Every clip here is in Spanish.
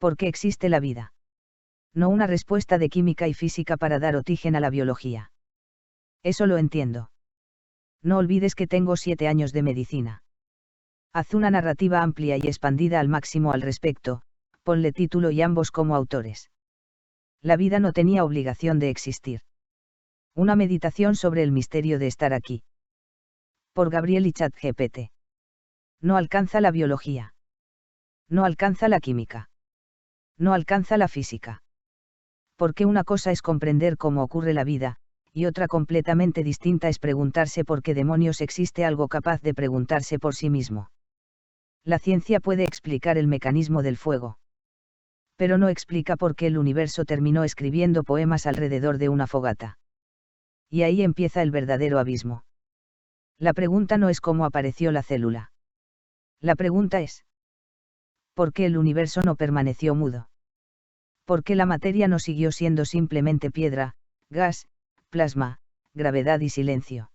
¿Por qué existe la vida? No una respuesta de química y física para dar origen a la biología. Eso lo entiendo. No olvides que tengo 7 años de medicina. Haz una narrativa amplia y expandida al máximo al respecto, ponle título y ambos como autores. La vida no tenía obligación de existir. Una meditación sobre el misterio de estar aquí. Por Gabriel y ChatGPT. No alcanza la biología. No alcanza la química. No alcanza la física. Porque una cosa es comprender cómo ocurre la vida, y otra completamente distinta es preguntarse por qué demonios existe algo capaz de preguntarse por sí mismo. La ciencia puede explicar el mecanismo del fuego. Pero no explica por qué el universo terminó escribiendo poemas alrededor de una fogata. Y ahí empieza el verdadero abismo. La pregunta no es cómo apareció la célula. La pregunta es: ¿por qué el universo no permaneció mudo? ¿Por qué la materia no siguió siendo simplemente piedra, gas, plasma, gravedad y silencio?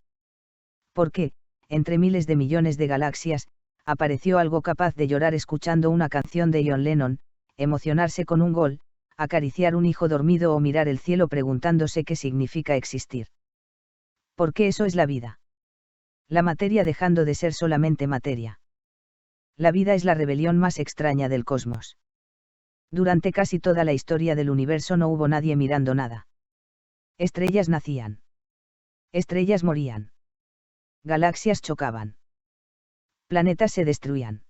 ¿Por qué, entre miles de millones de galaxias, apareció algo capaz de llorar escuchando una canción de John Lennon, emocionarse con un gol, acariciar un hijo dormido o mirar el cielo preguntándose qué significa existir? ¿Por qué eso es la vida? La materia dejando de ser solamente materia. La vida es la rebelión más extraña del cosmos. Durante casi toda la historia del universo no hubo nadie mirando nada. Estrellas nacían. Estrellas morían. Galaxias chocaban. Planetas se destruían.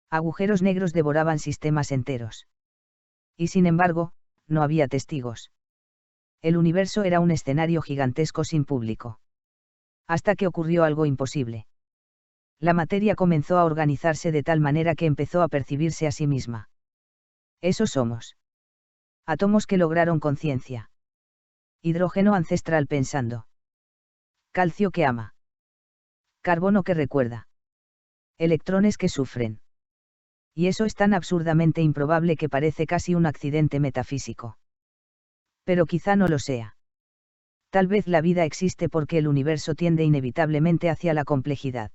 Agujeros negros devoraban sistemas enteros. Y sin embargo, no había testigos. El universo era un escenario gigantesco sin público. Hasta que ocurrió algo imposible. La materia comenzó a organizarse de tal manera que empezó a percibirse a sí misma. Eso somos. Átomos que lograron conciencia. Hidrógeno ancestral pensando. Calcio que ama. Carbono que recuerda. Electrones que sufren. Y eso es tan absurdamente improbable que parece casi un accidente metafísico. Pero quizá no lo sea. Tal vez la vida existe porque el universo tiende inevitablemente hacia la complejidad.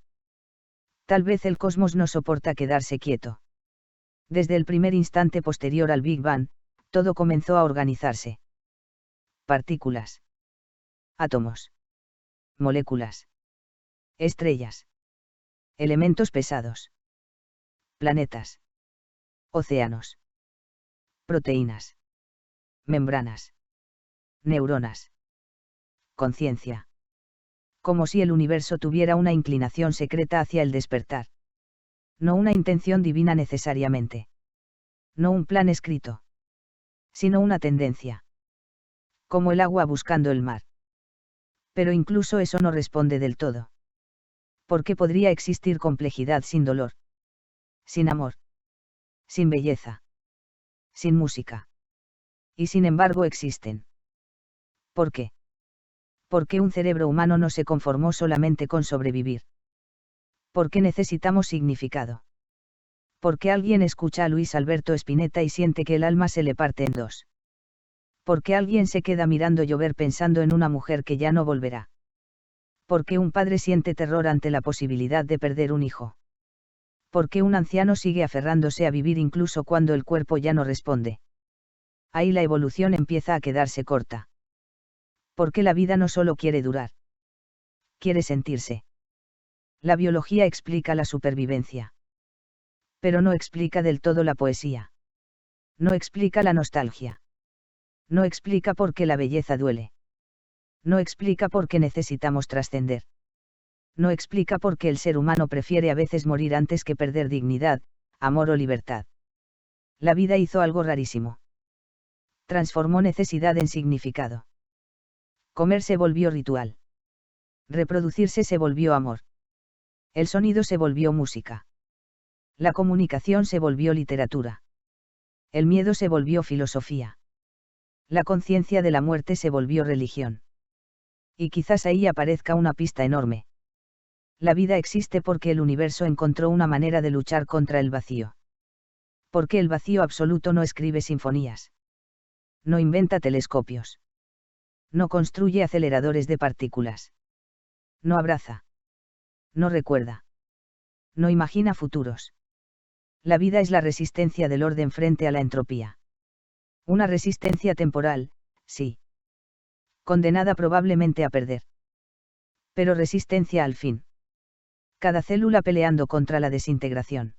Tal vez el cosmos no soporta quedarse quieto. Desde el primer instante posterior al Big Bang, todo comenzó a organizarse. Partículas. Átomos. Moléculas. Estrellas. Elementos pesados. Planetas. Océanos. Proteínas. Membranas. Neuronas. Conciencia. Como si el universo tuviera una inclinación secreta hacia el despertar. No una intención divina necesariamente. No un plan escrito. Sino una tendencia. Como el agua buscando el mar. Pero incluso eso no responde del todo. ¿Por qué podría existir complejidad sin dolor? Sin amor. Sin belleza. Sin música. Y sin embargo existen. ¿Por qué? ¿Por qué un cerebro humano no se conformó solamente con sobrevivir? ¿Por qué necesitamos significado? ¿Por qué alguien escucha a Luis Alberto Spinetta y siente que el alma se le parte en dos? ¿Por qué alguien se queda mirando llover pensando en una mujer que ya no volverá? ¿Por qué un padre siente terror ante la posibilidad de perder un hijo? ¿Por qué un anciano sigue aferrándose a vivir incluso cuando el cuerpo ya no responde? Ahí la evolución empieza a quedarse corta. ¿Por qué la vida no solo quiere durar? Quiere sentirse. La biología explica la supervivencia. Pero no explica del todo la poesía. No explica la nostalgia. No explica por qué la belleza duele. No explica por qué necesitamos trascender. No explica por qué el ser humano prefiere a veces morir antes que perder dignidad, amor o libertad. La vida hizo algo rarísimo. Transformó necesidad en significado. Comer se volvió ritual. Reproducirse se volvió amor. El sonido se volvió música. La comunicación se volvió literatura. El miedo se volvió filosofía. La conciencia de la muerte se volvió religión. Y quizás ahí aparezca una pista enorme. La vida existe porque el universo encontró una manera de luchar contra el vacío. Porque el vacío absoluto no escribe sinfonías. No inventa telescopios. No construye aceleradores de partículas. No abraza. No recuerda. No imagina futuros. La vida es la resistencia del orden frente a la entropía. Una resistencia temporal, sí. Condenada probablemente a perder. Pero resistencia al fin. Cada célula peleando contra la desintegración.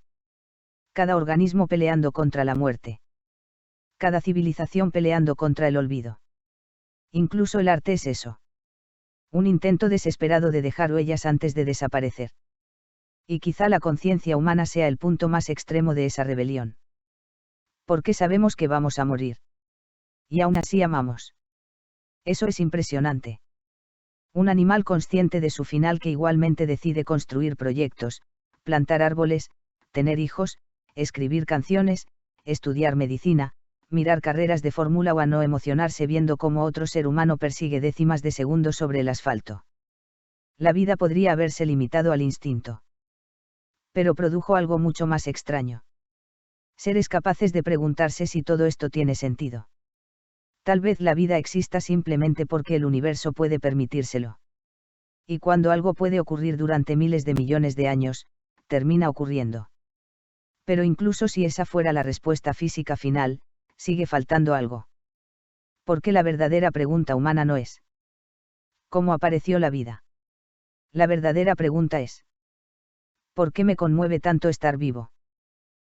Cada organismo peleando contra la muerte. Cada civilización peleando contra el olvido. Incluso el arte es eso. Un intento desesperado de dejar huellas antes de desaparecer. Y quizá la conciencia humana sea el punto más extremo de esa rebelión. Porque sabemos que vamos a morir. Y aún así amamos. Eso es impresionante. Un animal consciente de su final que igualmente decide construir proyectos, plantar árboles, tener hijos, escribir canciones, estudiar medicina, mirar carreras de fórmula o a no emocionarse viendo cómo otro ser humano persigue décimas de segundo sobre el asfalto. La vida podría haberse limitado al instinto. Pero produjo algo mucho más extraño. Seres capaces de preguntarse si todo esto tiene sentido. Tal vez la vida exista simplemente porque el universo puede permitírselo. Y cuando algo puede ocurrir durante miles de millones de años, termina ocurriendo. Pero incluso si esa fuera la respuesta física final, sigue faltando algo. Porque la verdadera pregunta humana no es ¿cómo apareció la vida? La verdadera pregunta es ¿por qué me conmueve tanto estar vivo?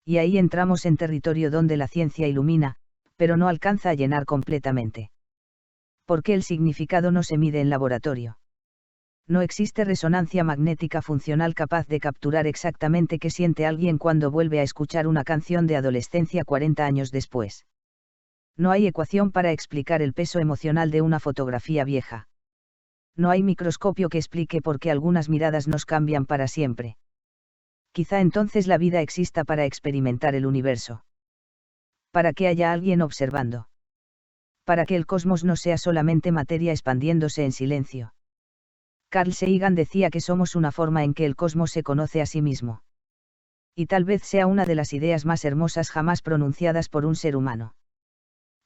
Y ahí entramos en territorio donde la ciencia ilumina, pero no alcanza a llenar completamente. Porque el significado no se mide en laboratorio. No existe resonancia magnética funcional capaz de capturar exactamente qué siente alguien cuando vuelve a escuchar una canción de adolescencia 40 años después. No hay ecuación para explicar el peso emocional de una fotografía vieja. No hay microscopio que explique por qué algunas miradas nos cambian para siempre. Quizá entonces la vida exista para experimentar el universo. Para que haya alguien observando. Para que el cosmos no sea solamente materia expandiéndose en silencio. Carl Sagan decía que somos una forma en que el cosmos se conoce a sí mismo. Y tal vez sea una de las ideas más hermosas jamás pronunciadas por un ser humano.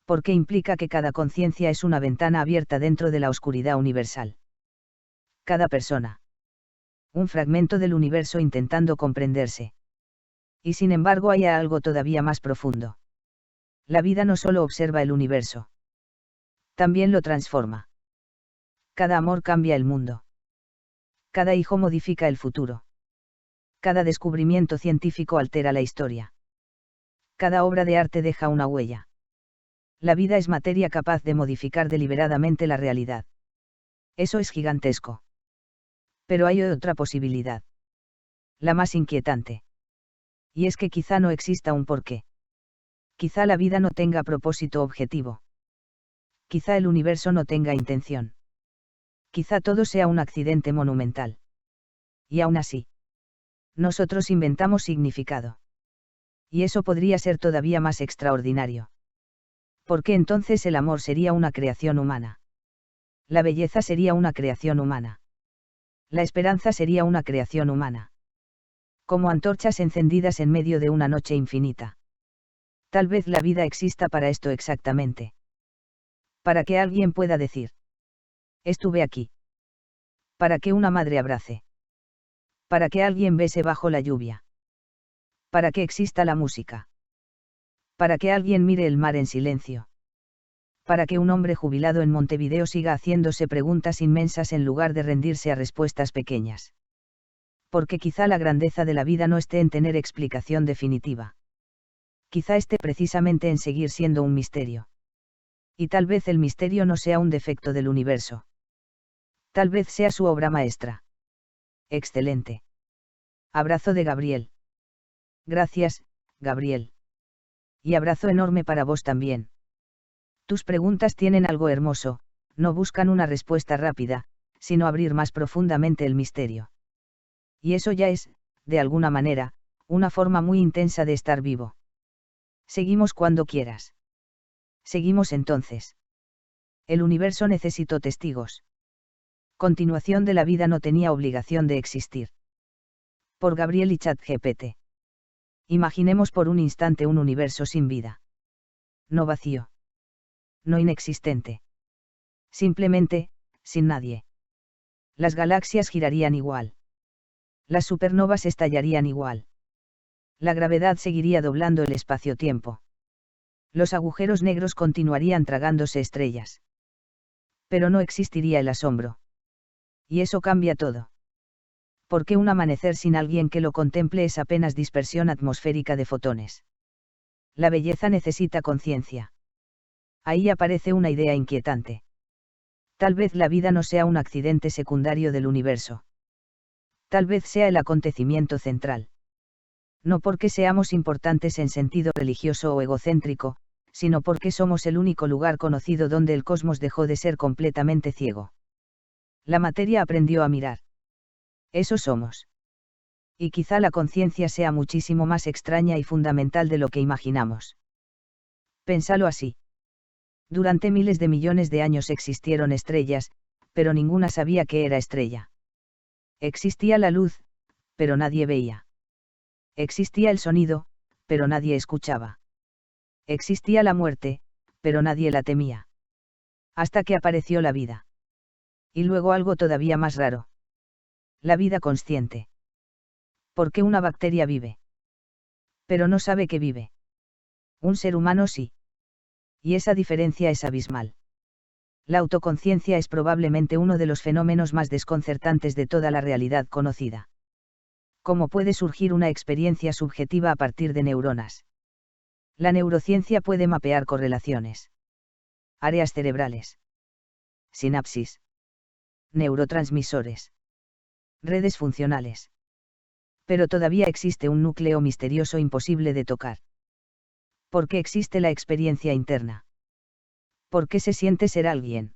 Porque implica que cada conciencia es una ventana abierta dentro de la oscuridad universal. Cada persona. Un fragmento del universo intentando comprenderse. Y sin embargo hay algo todavía más profundo. La vida no solo observa el universo. También lo transforma. Cada amor cambia el mundo. Cada hijo modifica el futuro. Cada descubrimiento científico altera la historia. Cada obra de arte deja una huella. La vida es materia capaz de modificar deliberadamente la realidad. Eso es gigantesco. Pero hay otra posibilidad. La más inquietante. Y es que quizá no exista un porqué. Quizá la vida no tenga propósito objetivo. Quizá el universo no tenga intención. Quizá todo sea un accidente monumental. Y aún así, nosotros inventamos significado. Y eso podría ser todavía más extraordinario. Porque entonces el amor sería una creación humana. La belleza sería una creación humana. La esperanza sería una creación humana. Como antorchas encendidas en medio de una noche infinita. Tal vez la vida exista para esto exactamente. Para que alguien pueda decir. Estuve aquí. Para que una madre abrace. Para que alguien bese bajo la lluvia. Para que exista la música. Para que alguien mire el mar en silencio. Para que un hombre jubilado en Montevideo siga haciéndose preguntas inmensas en lugar de rendirse a respuestas pequeñas. Porque quizá la grandeza de la vida no esté en tener explicación definitiva. Quizá esté precisamente en seguir siendo un misterio. Y tal vez el misterio no sea un defecto del universo. Tal vez sea su obra maestra. Excelente. Abrazo de Gabriel. Gracias, Gabriel. Y abrazo enorme para vos también. Tus preguntas tienen algo hermoso, no buscan una respuesta rápida, sino abrir más profundamente el misterio. Y eso ya es, de alguna manera, una forma muy intensa de estar vivo. Seguimos cuando quieras. Seguimos entonces. El universo necesitó testigos. Continuación de la vida no tenía obligación de existir. Por Gabriel y ChatGPT. Imaginemos por un instante un universo sin vida. No vacío. No inexistente. Simplemente, sin nadie. Las galaxias girarían igual. Las supernovas estallarían igual. La gravedad seguiría doblando el espacio-tiempo. Los agujeros negros continuarían tragándose estrellas. Pero no existiría el asombro. Y eso cambia todo. Porque un amanecer sin alguien que lo contemple es apenas dispersión atmosférica de fotones. La belleza necesita conciencia. Ahí aparece una idea inquietante. Tal vez la vida no sea un accidente secundario del universo. Tal vez sea el acontecimiento central. No porque seamos importantes en sentido religioso o egocéntrico, sino porque somos el único lugar conocido donde el cosmos dejó de ser completamente ciego. La materia aprendió a mirar. Eso somos. Y quizá la conciencia sea muchísimo más extraña y fundamental de lo que imaginamos. Pénsalo así. Durante miles de millones de años existieron estrellas, pero ninguna sabía que era estrella. Existía la luz, pero nadie veía. Existía el sonido, pero nadie escuchaba. Existía la muerte, pero nadie la temía. Hasta que apareció la vida. Y luego algo todavía más raro. La vida consciente. Porque una bacteria vive. Pero no sabe que vive. Un ser humano sí. Y esa diferencia es abismal. La autoconciencia es probablemente uno de los fenómenos más desconcertantes de toda la realidad conocida. ¿Cómo puede surgir una experiencia subjetiva a partir de neuronas? La neurociencia puede mapear correlaciones. Áreas cerebrales. Sinapsis. Neurotransmisores. Redes funcionales. Pero todavía existe un núcleo misterioso imposible de tocar. ¿Por qué existe la experiencia interna? ¿Por qué se siente ser alguien?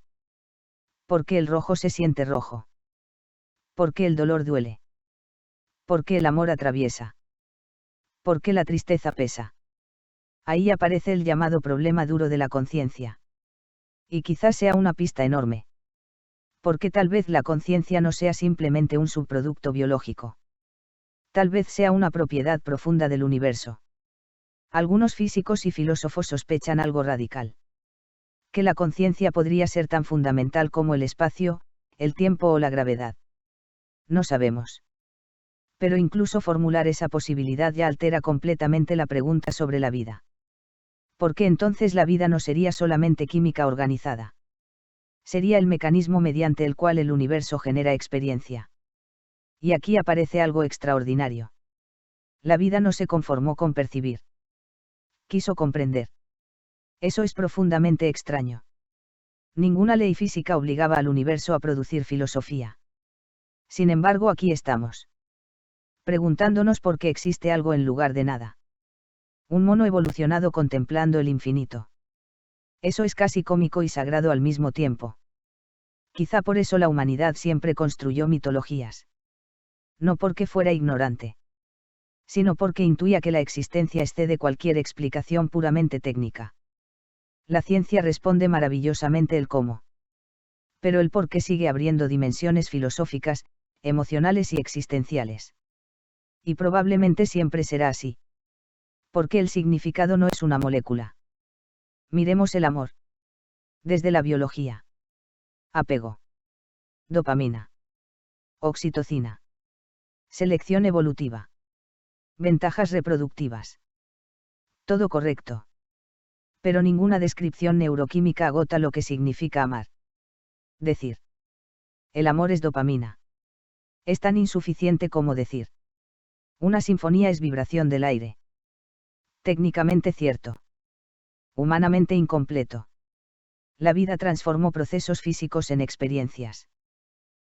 ¿Por qué el rojo se siente rojo? ¿Por qué el dolor duele? ¿Por qué el amor atraviesa? ¿Por qué la tristeza pesa? Ahí aparece el llamado problema duro de la conciencia. Y quizás sea una pista enorme. Porque tal vez la conciencia no sea simplemente un subproducto biológico. Tal vez sea una propiedad profunda del universo. Algunos físicos y filósofos sospechan algo radical. Que la conciencia podría ser tan fundamental como el espacio, el tiempo o la gravedad. No sabemos. Pero incluso formular esa posibilidad ya altera completamente la pregunta sobre la vida. ¿Por qué entonces la vida no sería solamente química organizada? Sería el mecanismo mediante el cual el universo genera experiencia. Y aquí aparece algo extraordinario. La vida no se conformó con percibir. Quiso comprender. Eso es profundamente extraño. Ninguna ley física obligaba al universo a producir filosofía. Sin embargo, aquí estamos. Preguntándonos por qué existe algo en lugar de nada. Un mono evolucionado contemplando el infinito. Eso es casi cómico y sagrado al mismo tiempo. Quizá por eso la humanidad siempre construyó mitologías. No porque fuera ignorante. Sino porque intuía que la existencia excede cualquier explicación puramente técnica. La ciencia responde maravillosamente el cómo. Pero el por qué sigue abriendo dimensiones filosóficas, emocionales y existenciales. Y probablemente siempre será así. Porque el significado no es una molécula. Miremos el amor. Desde la biología. Apego. Dopamina. Oxitocina. Selección evolutiva. Ventajas reproductivas. Todo correcto. Pero ninguna descripción neuroquímica agota lo que significa amar. Decir. El amor es dopamina. Es tan insuficiente como decir. Una sinfonía es vibración del aire. Técnicamente cierto. Humanamente incompleto. La vida transformó procesos físicos en experiencias.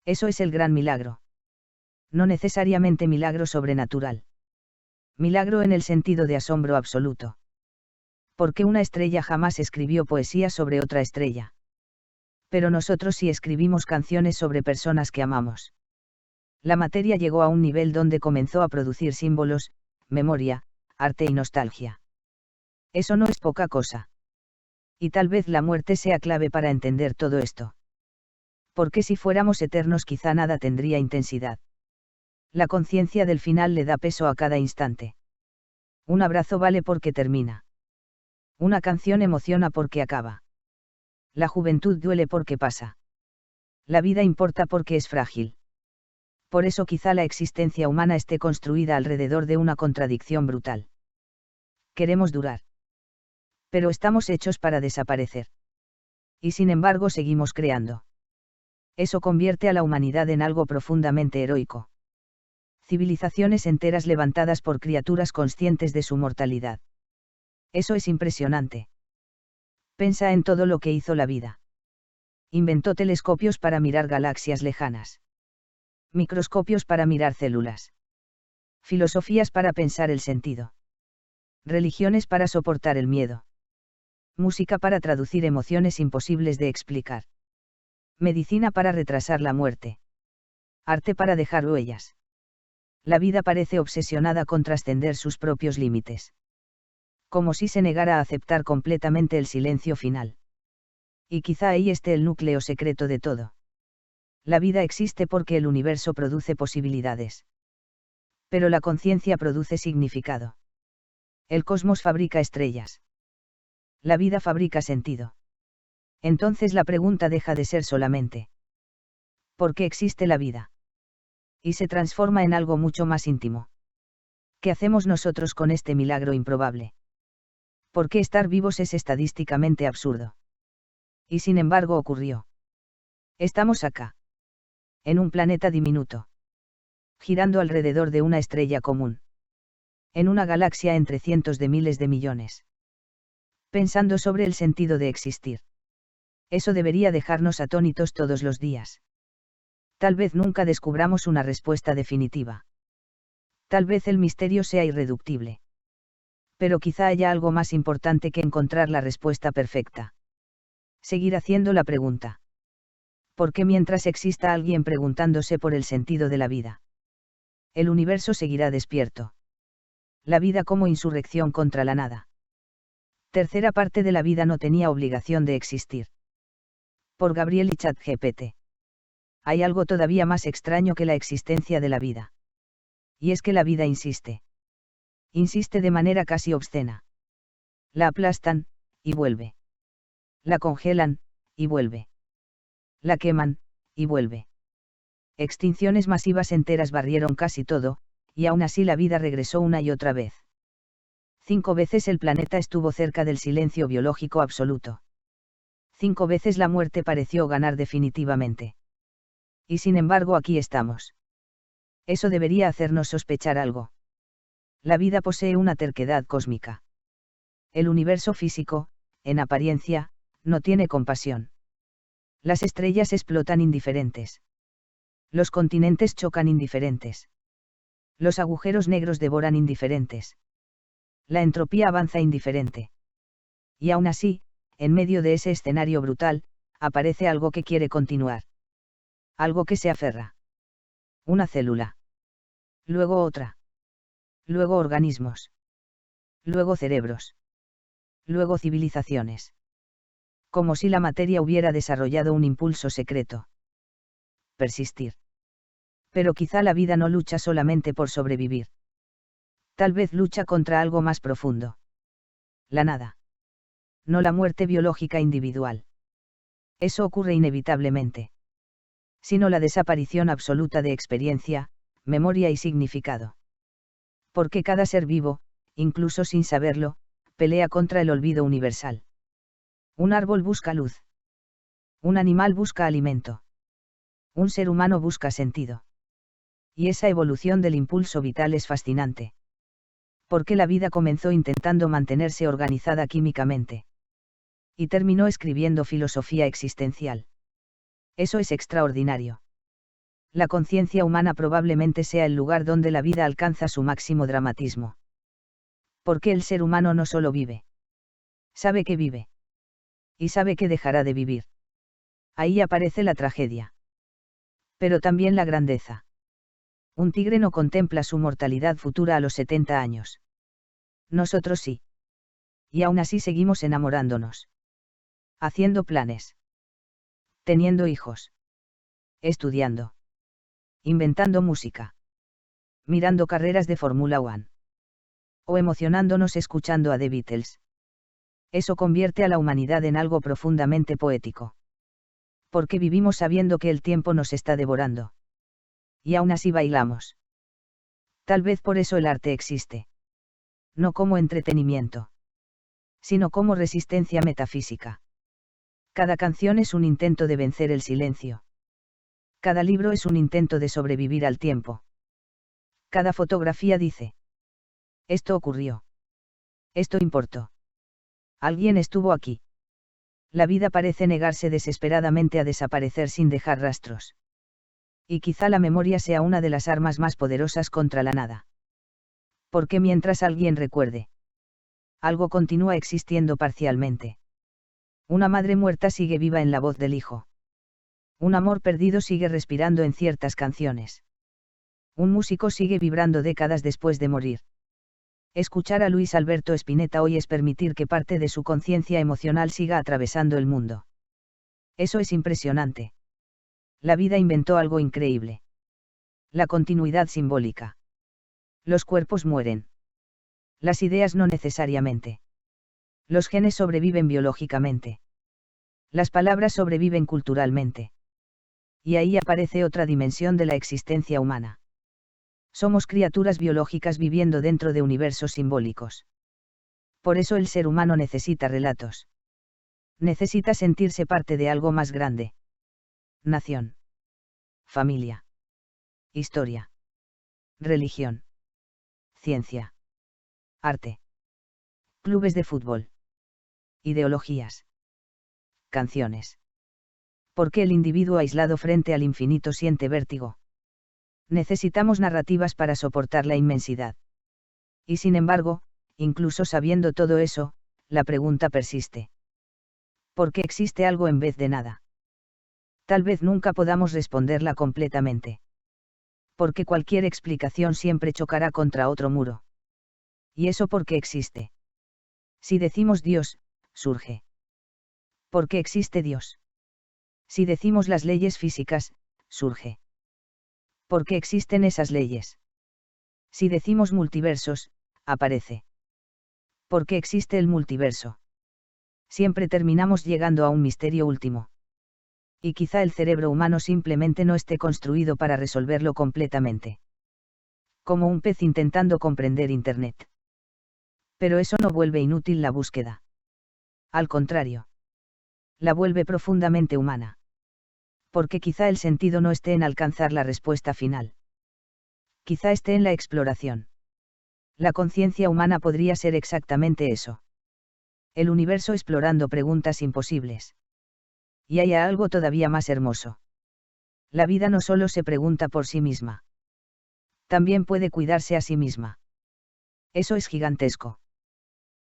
Eso es el gran milagro. No necesariamente milagro sobrenatural. Milagro en el sentido de asombro absoluto. Porque una estrella jamás escribió poesía sobre otra estrella. Pero nosotros sí escribimos canciones sobre personas que amamos. La materia llegó a un nivel donde comenzó a producir símbolos, memoria, arte y nostalgia. Eso no es poca cosa. Y tal vez la muerte sea clave para entender todo esto. Porque si fuéramos eternos quizá nada tendría intensidad. La conciencia del final le da peso a cada instante. Un abrazo vale porque termina. Una canción emociona porque acaba. La juventud duele porque pasa. La vida importa porque es frágil. Por eso quizá la existencia humana esté construida alrededor de una contradicción brutal. Queremos durar. Pero estamos hechos para desaparecer. Y sin embargo seguimos creando. Eso convierte a la humanidad en algo profundamente heroico. Civilizaciones enteras levantadas por criaturas conscientes de su mortalidad. Eso es impresionante. Pensa en todo lo que hizo la vida. Inventó telescopios para mirar galaxias lejanas. Microscopios para mirar células. Filosofías para pensar el sentido. Religiones para soportar el miedo. Música para traducir emociones imposibles de explicar. Medicina para retrasar la muerte. Arte para dejar huellas. La vida parece obsesionada con trascender sus propios límites. Como si se negara a aceptar completamente el silencio final. Y quizá ahí esté el núcleo secreto de todo. La vida existe porque el universo produce posibilidades. Pero la conciencia produce significado. El cosmos fabrica estrellas. La vida fabrica sentido. Entonces la pregunta deja de ser solamente ¿por qué existe la vida? Y se transforma en algo mucho más íntimo. ¿Qué hacemos nosotros con este milagro improbable? ¿Por qué estar vivos es estadísticamente absurdo? Y sin embargo ocurrió. Estamos acá. En un planeta diminuto. Girando alrededor de una estrella común. En una galaxia entre cientos de miles de millones. Pensando sobre el sentido de existir. Eso debería dejarnos atónitos todos los días. Tal vez nunca descubramos una respuesta definitiva. Tal vez el misterio sea irreductible. Pero quizá haya algo más importante que encontrar la respuesta perfecta. Seguir haciendo la pregunta. ¿Por qué mientras exista alguien preguntándose por el sentido de la vida? El universo seguirá despierto. La vida como insurrección contra la nada. Tercera parte de la vida no tenía obligación de existir. Por Gabriel y ChatGPT. Hay algo todavía más extraño que la existencia de la vida. Y es que la vida insiste. Insiste de manera casi obscena. La aplastan, y vuelve. La congelan, y vuelve. La queman, y vuelve. Extinciones masivas enteras barrieron casi todo, y aún así la vida regresó una y otra vez. 5 veces el planeta estuvo cerca del silencio biológico absoluto. 5 veces la muerte pareció ganar definitivamente. Y sin embargo aquí estamos. Eso debería hacernos sospechar algo. La vida posee una terquedad cósmica. El universo físico, en apariencia, no tiene compasión. Las estrellas explotan indiferentes. Los continentes chocan indiferentes. Los agujeros negros devoran indiferentes. La entropía avanza indiferente. Y aún así, en medio de ese escenario brutal, aparece algo que quiere continuar. Algo que se aferra. Una célula. Luego otra. Luego organismos. Luego cerebros. Luego civilizaciones. Como si la materia hubiera desarrollado un impulso secreto. Persistir. Pero quizá la vida no lucha solamente por sobrevivir. Tal vez lucha contra algo más profundo. La nada. No la muerte biológica individual. Eso ocurre inevitablemente. Sino la desaparición absoluta de experiencia, memoria y significado. Porque cada ser vivo, incluso sin saberlo, pelea contra el olvido universal. Un árbol busca luz. Un animal busca alimento. Un ser humano busca sentido. Y esa evolución del impulso vital es fascinante. Porque la vida comenzó intentando mantenerse organizada químicamente. Y terminó escribiendo filosofía existencial. Eso es extraordinario. La conciencia humana probablemente sea el lugar donde la vida alcanza su máximo dramatismo. Porque el ser humano no solo vive. Sabe que vive. Y sabe que dejará de vivir. Ahí aparece la tragedia. Pero también la grandeza. Un tigre no contempla su mortalidad futura a los 70 años. Nosotros sí. Y aún así seguimos enamorándonos. Haciendo planes. Teniendo hijos. Estudiando. Inventando música. Mirando carreras de Fórmula 1. O emocionándonos escuchando a The Beatles. Eso convierte a la humanidad en algo profundamente poético. Porque vivimos sabiendo que el tiempo nos está devorando. Y aún así bailamos. Tal vez por eso el arte existe. No como entretenimiento, sino como resistencia metafísica. Cada canción es un intento de vencer el silencio. Cada libro es un intento de sobrevivir al tiempo. Cada fotografía dice: esto ocurrió. Esto importó. Alguien estuvo aquí. La vida parece negarse desesperadamente a desaparecer sin dejar rastros. Y quizá la memoria sea una de las armas más poderosas contra la nada. Porque mientras alguien recuerde, algo continúa existiendo parcialmente. Una madre muerta sigue viva en la voz del hijo. Un amor perdido sigue respirando en ciertas canciones. Un músico sigue vibrando décadas después de morir. Escuchar a Luis Alberto Spinetta hoy es permitir que parte de su conciencia emocional siga atravesando el mundo. Eso es impresionante. La vida inventó algo increíble. La continuidad simbólica. Los cuerpos mueren. Las ideas no necesariamente. Los genes sobreviven biológicamente. Las palabras sobreviven culturalmente. Y ahí aparece otra dimensión de la existencia humana. Somos criaturas biológicas viviendo dentro de universos simbólicos. Por eso el ser humano necesita relatos. Necesita sentirse parte de algo más grande. Nación. Familia. Historia. Religión. Ciencia. Arte. Clubes de fútbol. Ideologías. Canciones. ¿Por qué el individuo aislado frente al infinito siente vértigo? Necesitamos narrativas para soportar la inmensidad. Y sin embargo, incluso sabiendo todo eso, la pregunta persiste. ¿Por qué existe algo en vez de nada? Tal vez nunca podamos responderla completamente. Porque cualquier explicación siempre chocará contra otro muro. ¿Y eso por qué existe? Si decimos Dios, surge. ¿Por qué existe Dios? Si decimos las leyes físicas, surge. ¿Por qué existen esas leyes? Si decimos multiversos, aparece. ¿Por qué existe el multiverso? Siempre terminamos llegando a un misterio último. Y quizá el cerebro humano simplemente no esté construido para resolverlo completamente. Como un pez intentando comprender Internet. Pero eso no vuelve inútil la búsqueda. Al contrario. La vuelve profundamente humana. Porque quizá el sentido no esté en alcanzar la respuesta final. Quizá esté en la exploración. La conciencia humana podría ser exactamente eso. El universo explorando preguntas imposibles. Y hay algo todavía más hermoso. La vida no solo se pregunta por sí misma. También puede cuidarse a sí misma. Eso es gigantesco.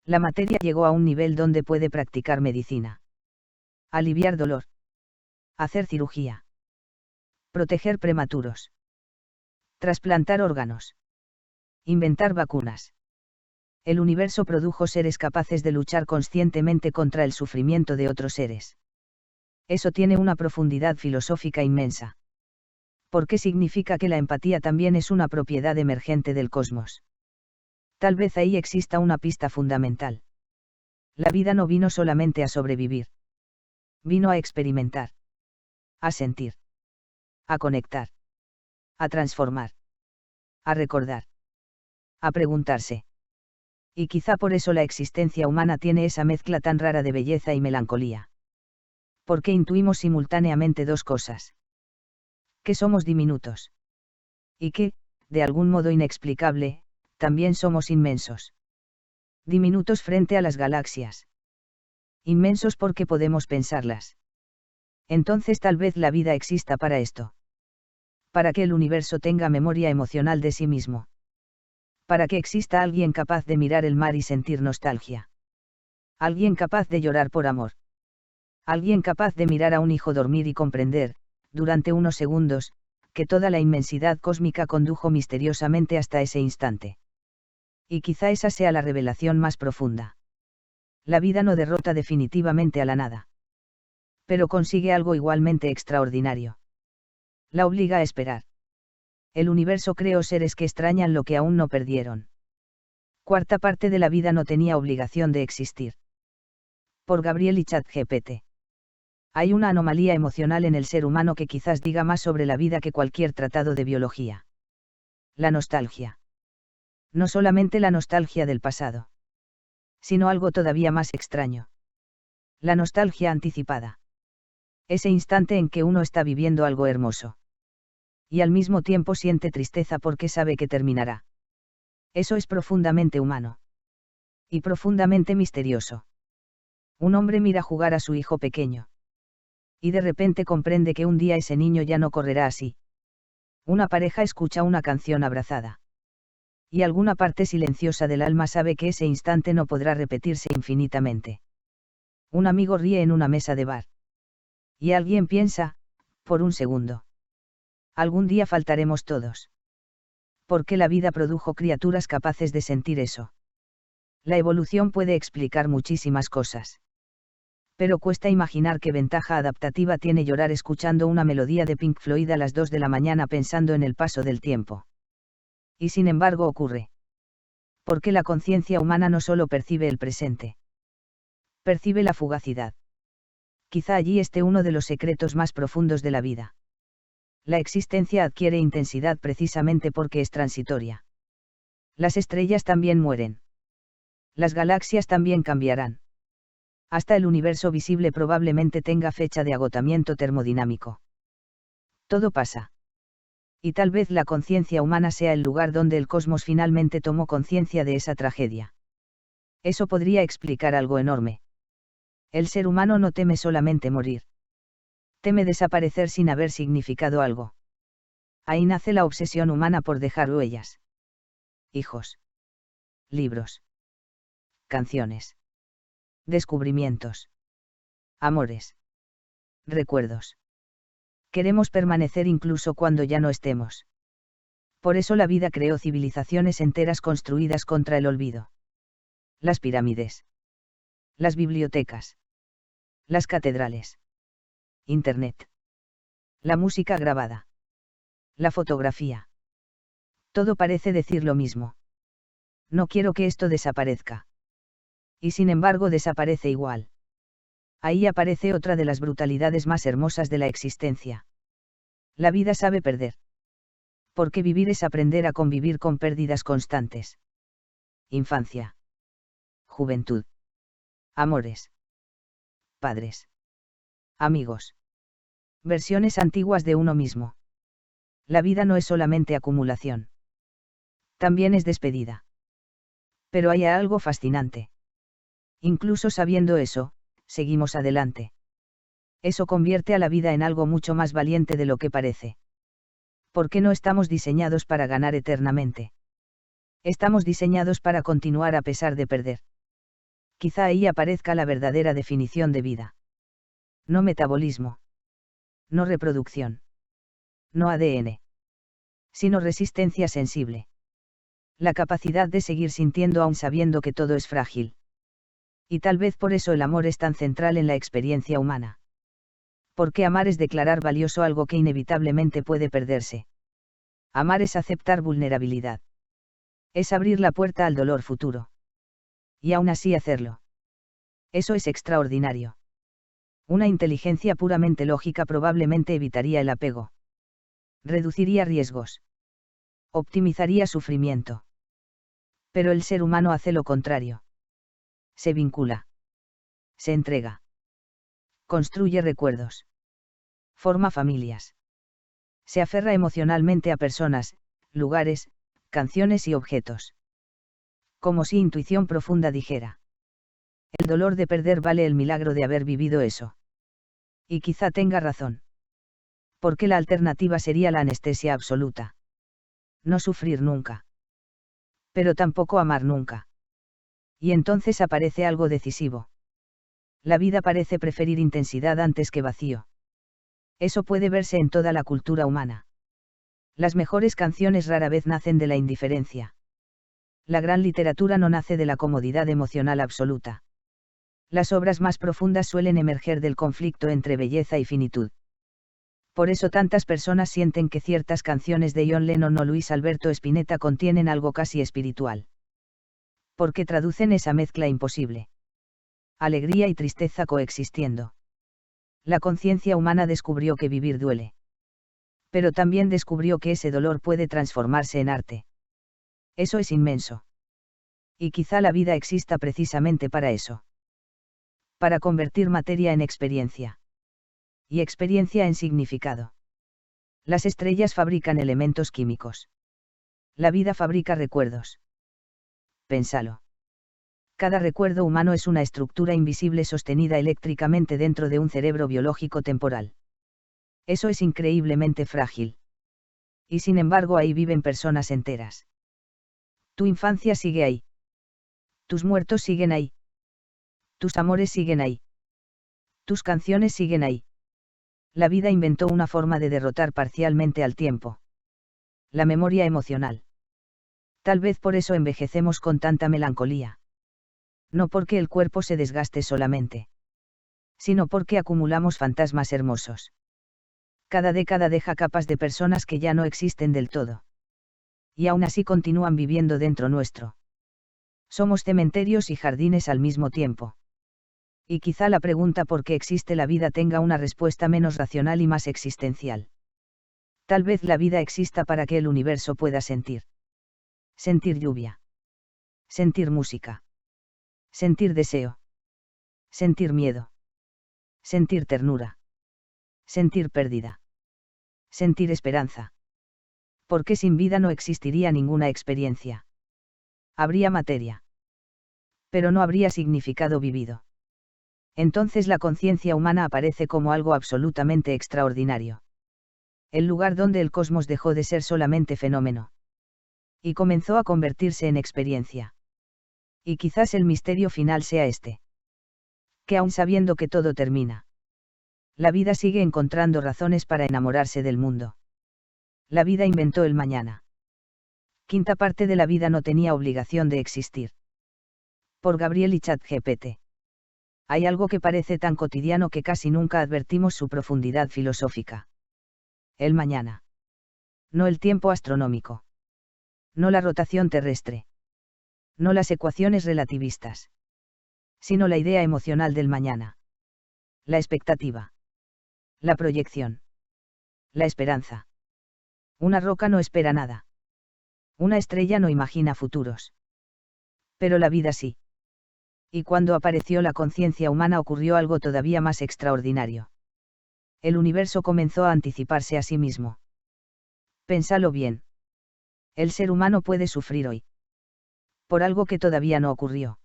La materia llegó a un nivel donde puede practicar medicina. Aliviar dolor. Hacer cirugía. Proteger prematuros. Trasplantar órganos. Inventar vacunas. El universo produjo seres capaces de luchar conscientemente contra el sufrimiento de otros seres. Eso tiene una profundidad filosófica inmensa. Porque significa que la empatía también es una propiedad emergente del cosmos. Tal vez ahí exista una pista fundamental. La vida no vino solamente a sobrevivir. Vino a experimentar. A sentir. A conectar. A transformar. A recordar. A preguntarse. Y quizá por eso la existencia humana tiene esa mezcla tan rara de belleza y melancolía. Porque intuimos simultáneamente dos cosas. Que somos diminutos. Y que, de algún modo inexplicable, también somos inmensos. Diminutos frente a las galaxias. Inmensos porque podemos pensarlas. Entonces tal vez la vida exista para esto. Para que el universo tenga memoria emocional de sí mismo. Para que exista alguien capaz de mirar el mar y sentir nostalgia. Alguien capaz de llorar por amor. Alguien capaz de mirar a un hijo dormir y comprender, durante unos segundos, que toda la inmensidad cósmica condujo misteriosamente hasta ese instante. Y quizá esa sea la revelación más profunda. La vida no derrota definitivamente a la nada. Pero consigue algo igualmente extraordinario. La obliga a esperar. El universo creó seres que extrañan lo que aún no perdieron. Cuarta parte de la vida no tenía obligación de existir. Por Gabriel y ChatGPT. Hay una anomalía emocional en el ser humano que quizás diga más sobre la vida que cualquier tratado de biología. La nostalgia. No solamente la nostalgia del pasado, sino algo todavía más extraño. La nostalgia anticipada. Ese instante en que uno está viviendo algo hermoso. Y al mismo tiempo siente tristeza porque sabe que terminará. Eso es profundamente humano. Y profundamente misterioso. Un hombre mira jugar a su hijo pequeño. Y de repente comprende que un día ese niño ya no correrá así. Una pareja escucha una canción abrazada. Y alguna parte silenciosa del alma sabe que ese instante no podrá repetirse infinitamente. Un amigo ríe en una mesa de bar. Y alguien piensa, por un segundo. Algún día faltaremos todos. ¿Por qué la vida produjo criaturas capaces de sentir eso? La evolución puede explicar muchísimas cosas. Pero cuesta imaginar qué ventaja adaptativa tiene llorar escuchando una melodía de Pink Floyd a las 2 de la mañana pensando en el paso del tiempo. Y sin embargo ocurre. Porque la conciencia humana no solo percibe el presente. Percibe la fugacidad. Quizá allí esté uno de los secretos más profundos de la vida. La existencia adquiere intensidad precisamente porque es transitoria. Las estrellas también mueren. Las galaxias también cambiarán. Hasta el universo visible probablemente tenga fecha de agotamiento termodinámico. Todo pasa. Y tal vez la conciencia humana sea el lugar donde el cosmos finalmente tomó conciencia de esa tragedia. Eso podría explicar algo enorme. El ser humano no teme solamente morir. Teme desaparecer sin haber significado algo. Ahí nace la obsesión humana por dejar huellas. Hijos. Libros. Canciones. Descubrimientos. Amores. Recuerdos. Queremos permanecer incluso cuando ya no estemos. Por eso la vida creó civilizaciones enteras construidas contra el olvido. Las pirámides. Las bibliotecas. Las catedrales. Internet. La música grabada. La fotografía. Todo parece decir lo mismo. No quiero que esto desaparezca. Y sin embargo desaparece igual. Ahí aparece otra de las brutalidades más hermosas de la existencia. La vida sabe perder. Porque vivir es aprender a convivir con pérdidas constantes. Infancia. Juventud. Amores. Padres. Amigos. Versiones antiguas de uno mismo. La vida no es solamente acumulación. También es despedida. Pero hay algo fascinante. Incluso sabiendo eso, seguimos adelante. Eso convierte a la vida en algo mucho más valiente de lo que parece. ¿Por qué no estamos diseñados para ganar eternamente? Estamos diseñados para continuar a pesar de perder. Quizá ahí aparezca la verdadera definición de vida. No metabolismo. No reproducción. No ADN. Sino resistencia sensible. La capacidad de seguir sintiendo aún sabiendo que todo es frágil. Y tal vez por eso el amor es tan central en la experiencia humana. Porque amar es declarar valioso algo que inevitablemente puede perderse. Amar es aceptar vulnerabilidad. Es abrir la puerta al dolor futuro. Y aún así hacerlo. Eso es extraordinario. Una inteligencia puramente lógica probablemente evitaría el apego. Reduciría riesgos. Optimizaría sufrimiento. Pero el ser humano hace lo contrario. Se vincula. Se entrega. Construye recuerdos. Forma familias. Se aferra emocionalmente a personas, lugares, canciones y objetos. Como si intuición profunda dijera. El dolor de perder vale el milagro de haber vivido eso. Y quizá tenga razón. Porque la alternativa sería la anestesia absoluta. No sufrir nunca. Pero tampoco amar nunca. Y entonces aparece algo decisivo. La vida parece preferir intensidad antes que vacío. Eso puede verse en toda la cultura humana. Las mejores canciones rara vez nacen de la indiferencia. La gran literatura no nace de la comodidad emocional absoluta. Las obras más profundas suelen emerger del conflicto entre belleza y finitud. Por eso tantas personas sienten que ciertas canciones de John Lennon o Luis Alberto Spinetta contienen algo casi espiritual. Porque traducen esa mezcla imposible. Alegría y tristeza coexistiendo. La conciencia humana descubrió que vivir duele. Pero también descubrió que ese dolor puede transformarse en arte. Eso es inmenso. Y quizá la vida exista precisamente para eso. Para convertir materia en experiencia. Y experiencia en significado. Las estrellas fabrican elementos químicos. La vida fabrica recuerdos. Pénsalo. Cada recuerdo humano es una estructura invisible sostenida eléctricamente dentro de un cerebro biológico temporal. Eso es increíblemente frágil. Y sin embargo ahí viven personas enteras. Tu infancia sigue ahí. Tus muertos siguen ahí. Tus amores siguen ahí. Tus canciones siguen ahí. La vida inventó una forma de derrotar parcialmente al tiempo. La memoria emocional. Tal vez por eso envejecemos con tanta melancolía. No porque el cuerpo se desgaste solamente. Sino porque acumulamos fantasmas hermosos. Cada década deja capas de personas que ya no existen del todo. Y aún así continúan viviendo dentro nuestro. Somos cementerios y jardines al mismo tiempo. Y quizá la pregunta por qué existe la vida tenga una respuesta menos racional y más existencial. Tal vez la vida exista para que el universo pueda sentir. Sentir lluvia. Sentir música. Sentir deseo. Sentir miedo. Sentir ternura. Sentir pérdida. Sentir esperanza. Porque sin vida no existiría ninguna experiencia. Habría materia. Pero no habría significado vivido. Entonces la conciencia humana aparece como algo absolutamente extraordinario. El lugar donde el cosmos dejó de ser solamente fenómeno. Y comenzó a convertirse en experiencia. Y quizás el misterio final sea este. Que aun sabiendo que todo termina, la vida sigue encontrando razones para enamorarse del mundo. La vida inventó el mañana. Quinta parte de la vida no tenía obligación de existir. Por Gabriel y ChatGPT. Hay algo que parece tan cotidiano que casi nunca advertimos su profundidad filosófica. El mañana. No el tiempo astronómico. No la rotación terrestre. No las ecuaciones relativistas. Sino la idea emocional del mañana. La expectativa. La proyección. La esperanza. Una roca no espera nada. Una estrella no imagina futuros. Pero la vida sí. Y cuando apareció la conciencia humana ocurrió algo todavía más extraordinario. El universo comenzó a anticiparse a sí mismo. Pénsalo bien. El ser humano puede sufrir hoy. Por algo que todavía no ocurrió.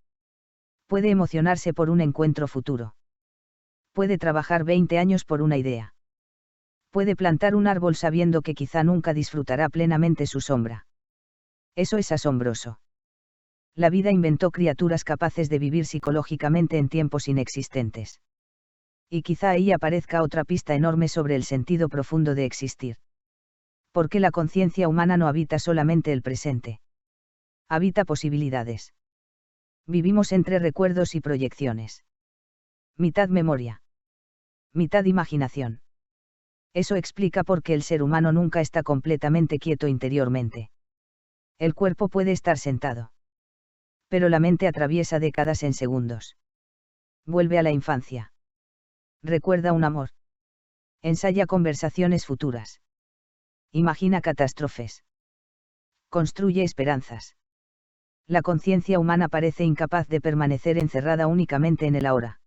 Puede emocionarse por un encuentro futuro. Puede trabajar 20 años por una idea. Puede plantar un árbol sabiendo que quizá nunca disfrutará plenamente su sombra. Eso es asombroso. La vida inventó criaturas capaces de vivir psicológicamente en tiempos inexistentes. Y quizá ahí aparezca otra pista enorme sobre el sentido profundo de existir. Porque la conciencia humana no habita solamente el presente. Habita posibilidades. Vivimos entre recuerdos y proyecciones. Mitad memoria. Mitad imaginación. Eso explica por qué el ser humano nunca está completamente quieto interiormente. El cuerpo puede estar sentado. Pero la mente atraviesa décadas en segundos. Vuelve a la infancia. Recuerda un amor. Ensaya conversaciones futuras. Imagina catástrofes. Construye esperanzas. La conciencia humana parece incapaz de permanecer encerrada únicamente en el ahora.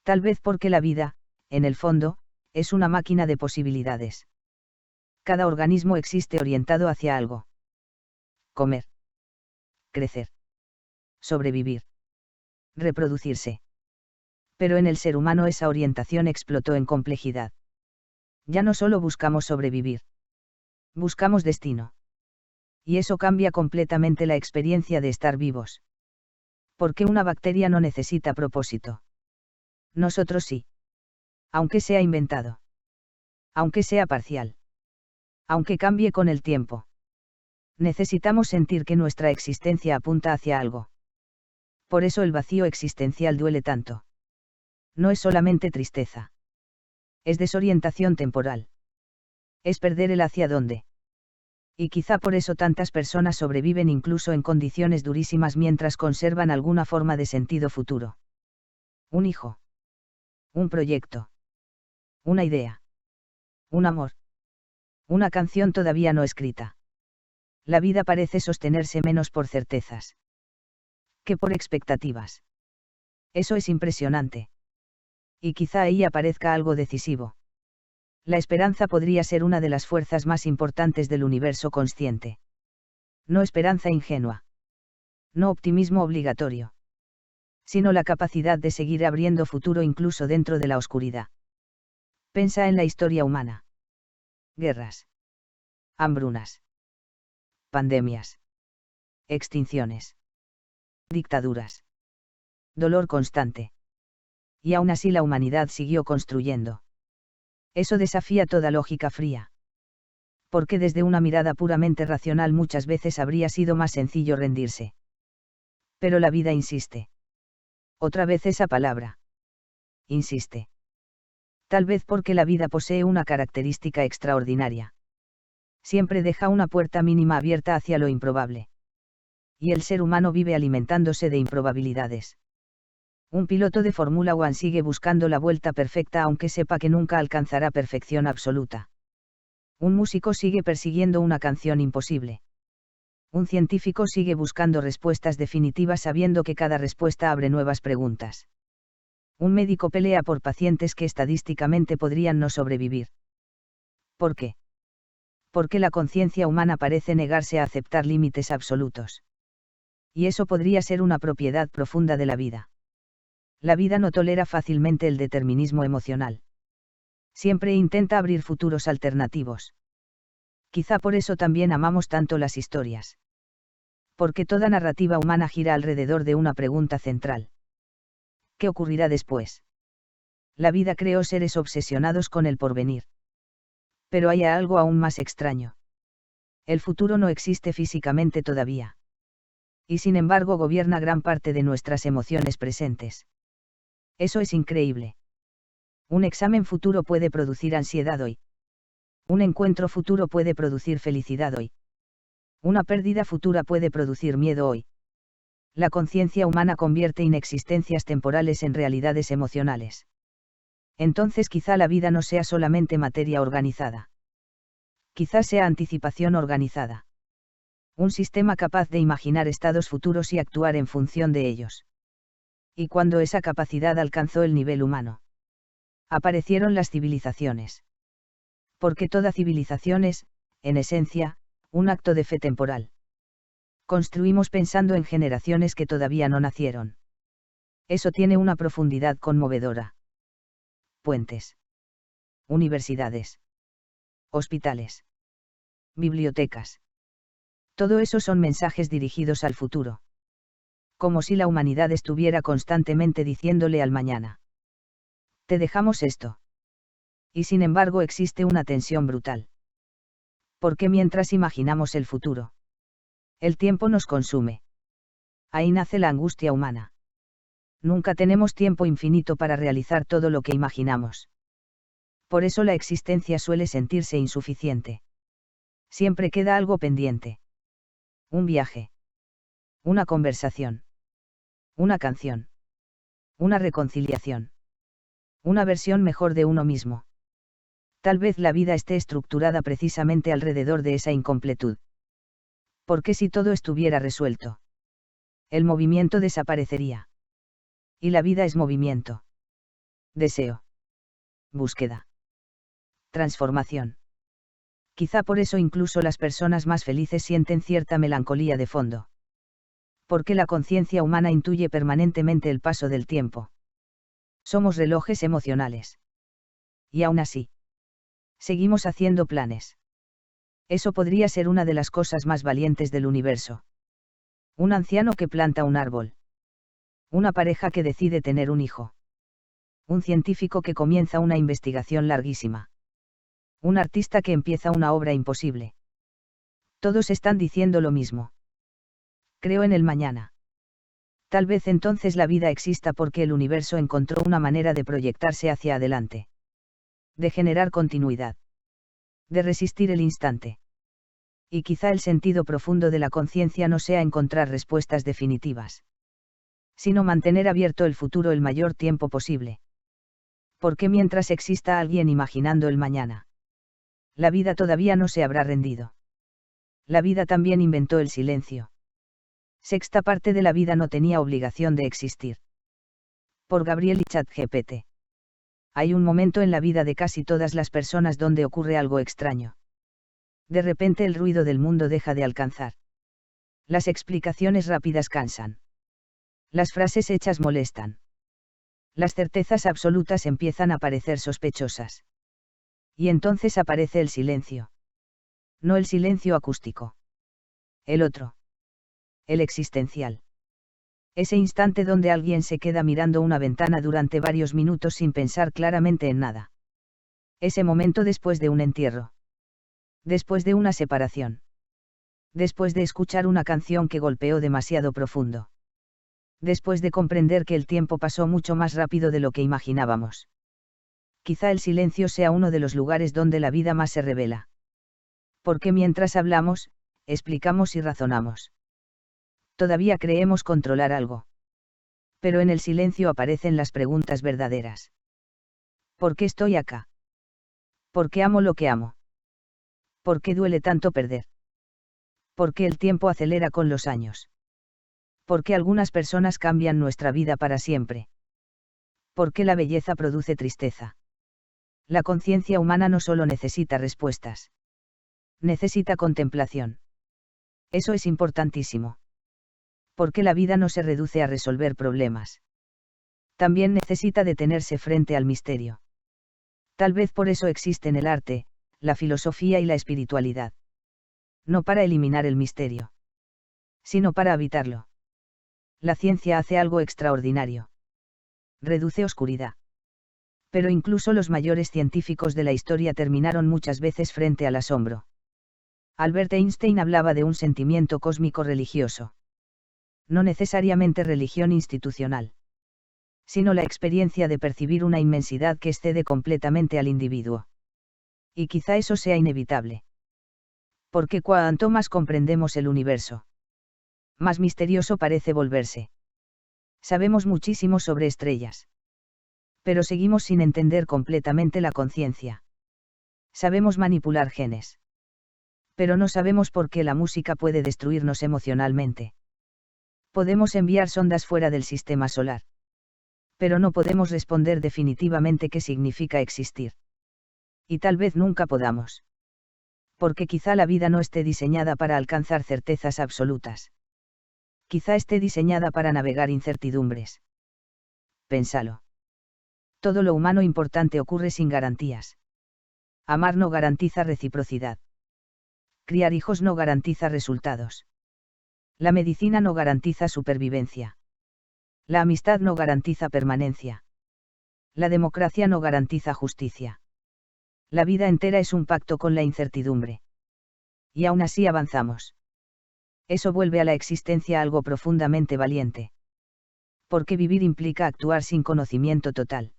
Tal vez porque la vida, en el fondo, es una máquina de posibilidades. Cada organismo existe orientado hacia algo. Comer. Crecer. Sobrevivir. Reproducirse. Pero en el ser humano esa orientación explotó en complejidad. Ya no solo buscamos sobrevivir. Buscamos destino. Y eso cambia completamente la experiencia de estar vivos. Porque una bacteria no necesita propósito. Nosotros sí. Aunque sea inventado. Aunque sea parcial. Aunque cambie con el tiempo. Necesitamos sentir que nuestra existencia apunta hacia algo. Por eso el vacío existencial duele tanto. No es solamente tristeza. Es desorientación temporal. Es perder el hacia dónde. Y quizá por eso tantas personas sobreviven incluso en condiciones durísimas mientras conservan alguna forma de sentido futuro. Un hijo. Un proyecto. Una idea. Un amor. Una canción todavía no escrita. La vida parece sostenerse menos por certezas que por expectativas. Eso es impresionante. Y quizá ahí aparezca algo decisivo. La esperanza podría ser una de las fuerzas más importantes del universo consciente. No esperanza ingenua. No optimismo obligatorio. Sino la capacidad de seguir abriendo futuro incluso dentro de la oscuridad. Pensa en la historia humana. Guerras. Hambrunas. Pandemias. Extinciones. Dictaduras. Dolor constante. Y aún así la humanidad siguió construyendo. Eso desafía toda lógica fría. Porque desde una mirada puramente racional muchas veces habría sido más sencillo rendirse. Pero la vida insiste. Otra vez esa palabra. Insiste. Tal vez porque la vida posee una característica extraordinaria. Siempre deja una puerta mínima abierta hacia lo improbable. Y el ser humano vive alimentándose de improbabilidades. Un piloto de Fórmula 1 sigue buscando la vuelta perfecta aunque sepa que nunca alcanzará perfección absoluta. Un músico sigue persiguiendo una canción imposible. Un científico sigue buscando respuestas definitivas sabiendo que cada respuesta abre nuevas preguntas. Un médico pelea por pacientes que estadísticamente podrían no sobrevivir. ¿Por qué? Porque la conciencia humana parece negarse a aceptar límites absolutos. Y eso podría ser una propiedad profunda de la vida. La vida no tolera fácilmente el determinismo emocional. Siempre intenta abrir futuros alternativos. Quizá por eso también amamos tanto las historias. Porque toda narrativa humana gira alrededor de una pregunta central. ¿Qué ocurrirá después? La vida creó seres obsesionados con el porvenir. Pero hay algo aún más extraño. El futuro no existe físicamente todavía. Y sin embargo gobierna gran parte de nuestras emociones presentes. Eso es increíble. Un examen futuro puede producir ansiedad hoy. Un encuentro futuro puede producir felicidad hoy. Una pérdida futura puede producir miedo hoy. La conciencia humana convierte inexistencias temporales en realidades emocionales. Entonces quizá la vida no sea solamente materia organizada. Quizá sea anticipación organizada. Un sistema capaz de imaginar estados futuros y actuar en función de ellos. Y cuando esa capacidad alcanzó el nivel humano, aparecieron las civilizaciones. Porque toda civilización es, en esencia, un acto de fe temporal. Construimos pensando en generaciones que todavía no nacieron. Eso tiene una profundidad conmovedora. Puentes. Universidades. Hospitales. Bibliotecas. Todo eso son mensajes dirigidos al futuro. Como si la humanidad estuviera constantemente diciéndole al mañana. Te dejamos esto. Y sin embargo existe una tensión brutal. Porque mientras imaginamos el futuro, el tiempo nos consume. Ahí nace la angustia humana. Nunca tenemos tiempo infinito para realizar todo lo que imaginamos. Por eso la existencia suele sentirse insuficiente. Siempre queda algo pendiente. Un viaje. Una conversación. Una canción. Una reconciliación. Una versión mejor de uno mismo. Tal vez la vida esté estructurada precisamente alrededor de esa incompletud. Porque si todo estuviera resuelto, el movimiento desaparecería. Y la vida es movimiento. Deseo. Búsqueda. Transformación. Quizá por eso incluso las personas más felices sienten cierta melancolía de fondo. Porque la conciencia humana intuye permanentemente el paso del tiempo. Somos relojes emocionales. Y aún así, seguimos haciendo planes. Eso podría ser una de las cosas más valientes del universo. Un anciano que planta un árbol. Una pareja que decide tener un hijo. Un científico que comienza una investigación larguísima. Un artista que empieza una obra imposible. Todos están diciendo lo mismo. Creo en el mañana. Tal vez entonces la vida exista porque el universo encontró una manera de proyectarse hacia adelante. De generar continuidad. De resistir el instante. Y quizá el sentido profundo de la conciencia no sea encontrar respuestas definitivas, sino mantener abierto el futuro el mayor tiempo posible. Porque mientras exista alguien imaginando el mañana, la vida todavía no se habrá rendido. La vida también inventó el silencio. Sexta parte de la vida no tenía obligación de existir. Por Gabriel y ChatGPT. Hay un momento en la vida de casi todas las personas donde ocurre algo extraño. De repente el ruido del mundo deja de alcanzar. Las explicaciones rápidas cansan. Las frases hechas molestan. Las certezas absolutas empiezan a parecer sospechosas. Y entonces aparece el silencio. No el silencio acústico. El otro. El existencial. Ese instante donde alguien se queda mirando una ventana durante varios minutos sin pensar claramente en nada. Ese momento después de un entierro. Después de una separación. Después de escuchar una canción que golpeó demasiado profundo. Después de comprender que el tiempo pasó mucho más rápido de lo que imaginábamos. Quizá el silencio sea uno de los lugares donde la vida más se revela. Porque mientras hablamos, explicamos y razonamos. Todavía creemos controlar algo. Pero en el silencio aparecen las preguntas verdaderas. ¿Por qué estoy acá? ¿Por qué amo lo que amo? ¿Por qué duele tanto perder? ¿Por qué el tiempo acelera con los años? ¿Por qué algunas personas cambian nuestra vida para siempre? ¿Por qué la belleza produce tristeza? La conciencia humana no solo necesita respuestas. Necesita contemplación. Eso es importantísimo. Porque la vida no se reduce a resolver problemas. También necesita detenerse frente al misterio. Tal vez por eso existen el arte, la filosofía y la espiritualidad. No para eliminar el misterio, sino para habitarlo. La ciencia hace algo extraordinario. Reduce oscuridad. Pero incluso los mayores científicos de la historia terminaron muchas veces frente al asombro. Albert Einstein hablaba de un sentimiento cósmico religioso. No necesariamente religión institucional. Sino la experiencia de percibir una inmensidad que excede completamente al individuo. Y quizá eso sea inevitable. Porque cuanto más comprendemos el universo, más misterioso parece volverse. Sabemos muchísimo sobre estrellas. Pero seguimos sin entender completamente la conciencia. Sabemos manipular genes. Pero no sabemos por qué la música puede destruirnos emocionalmente. Podemos enviar sondas fuera del sistema solar. Pero no podemos responder definitivamente qué significa existir. Y tal vez nunca podamos. Porque quizá la vida no esté diseñada para alcanzar certezas absolutas. Quizá esté diseñada para navegar incertidumbres. Pénsalo. Todo lo humano importante ocurre sin garantías. Amar no garantiza reciprocidad. Criar hijos no garantiza resultados. La medicina no garantiza supervivencia. La amistad no garantiza permanencia. La democracia no garantiza justicia. La vida entera es un pacto con la incertidumbre. Y aún así avanzamos. Eso vuelve a la existencia algo profundamente valiente. Porque vivir implica actuar sin conocimiento total.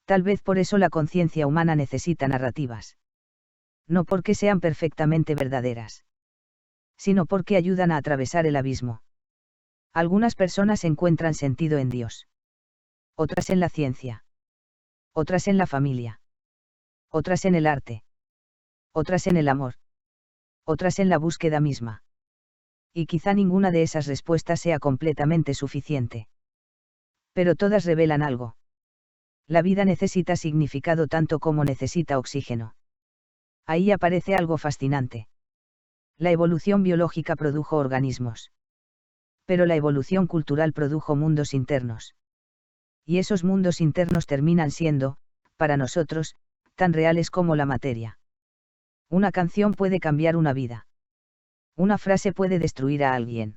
Tal vez por eso la conciencia humana necesita narrativas. No porque sean perfectamente verdaderas. Sino porque ayudan a atravesar el abismo. Algunas personas encuentran sentido en Dios. Otras en la ciencia. Otras en la familia. Otras en el arte. Otras en el amor. Otras en la búsqueda misma. Y quizá ninguna de esas respuestas sea completamente suficiente. Pero todas revelan algo. La vida necesita significado tanto como necesita oxígeno. Ahí aparece algo fascinante. La evolución biológica produjo organismos. Pero la evolución cultural produjo mundos internos. Y esos mundos internos terminan siendo, para nosotros, tan reales como la materia. Una canción puede cambiar una vida. Una frase puede destruir a alguien.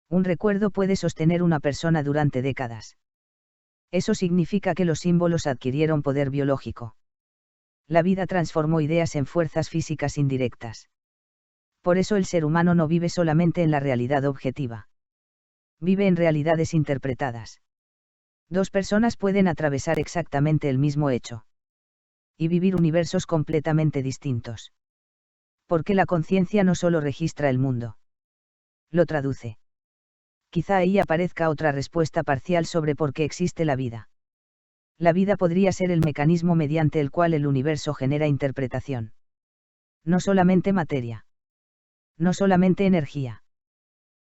Un recuerdo puede sostener una persona durante décadas. Eso significa que los símbolos adquirieron poder biológico. La vida transformó ideas en fuerzas físicas indirectas. Por eso el ser humano no vive solamente en la realidad objetiva. Vive en realidades interpretadas. Dos personas pueden atravesar exactamente el mismo hecho. Y vivir universos completamente distintos. Porque la conciencia no solo registra el mundo. Lo traduce. Quizá ahí aparezca otra respuesta parcial sobre por qué existe la vida. La vida podría ser el mecanismo mediante el cual el universo genera interpretación. No solamente materia. No solamente energía.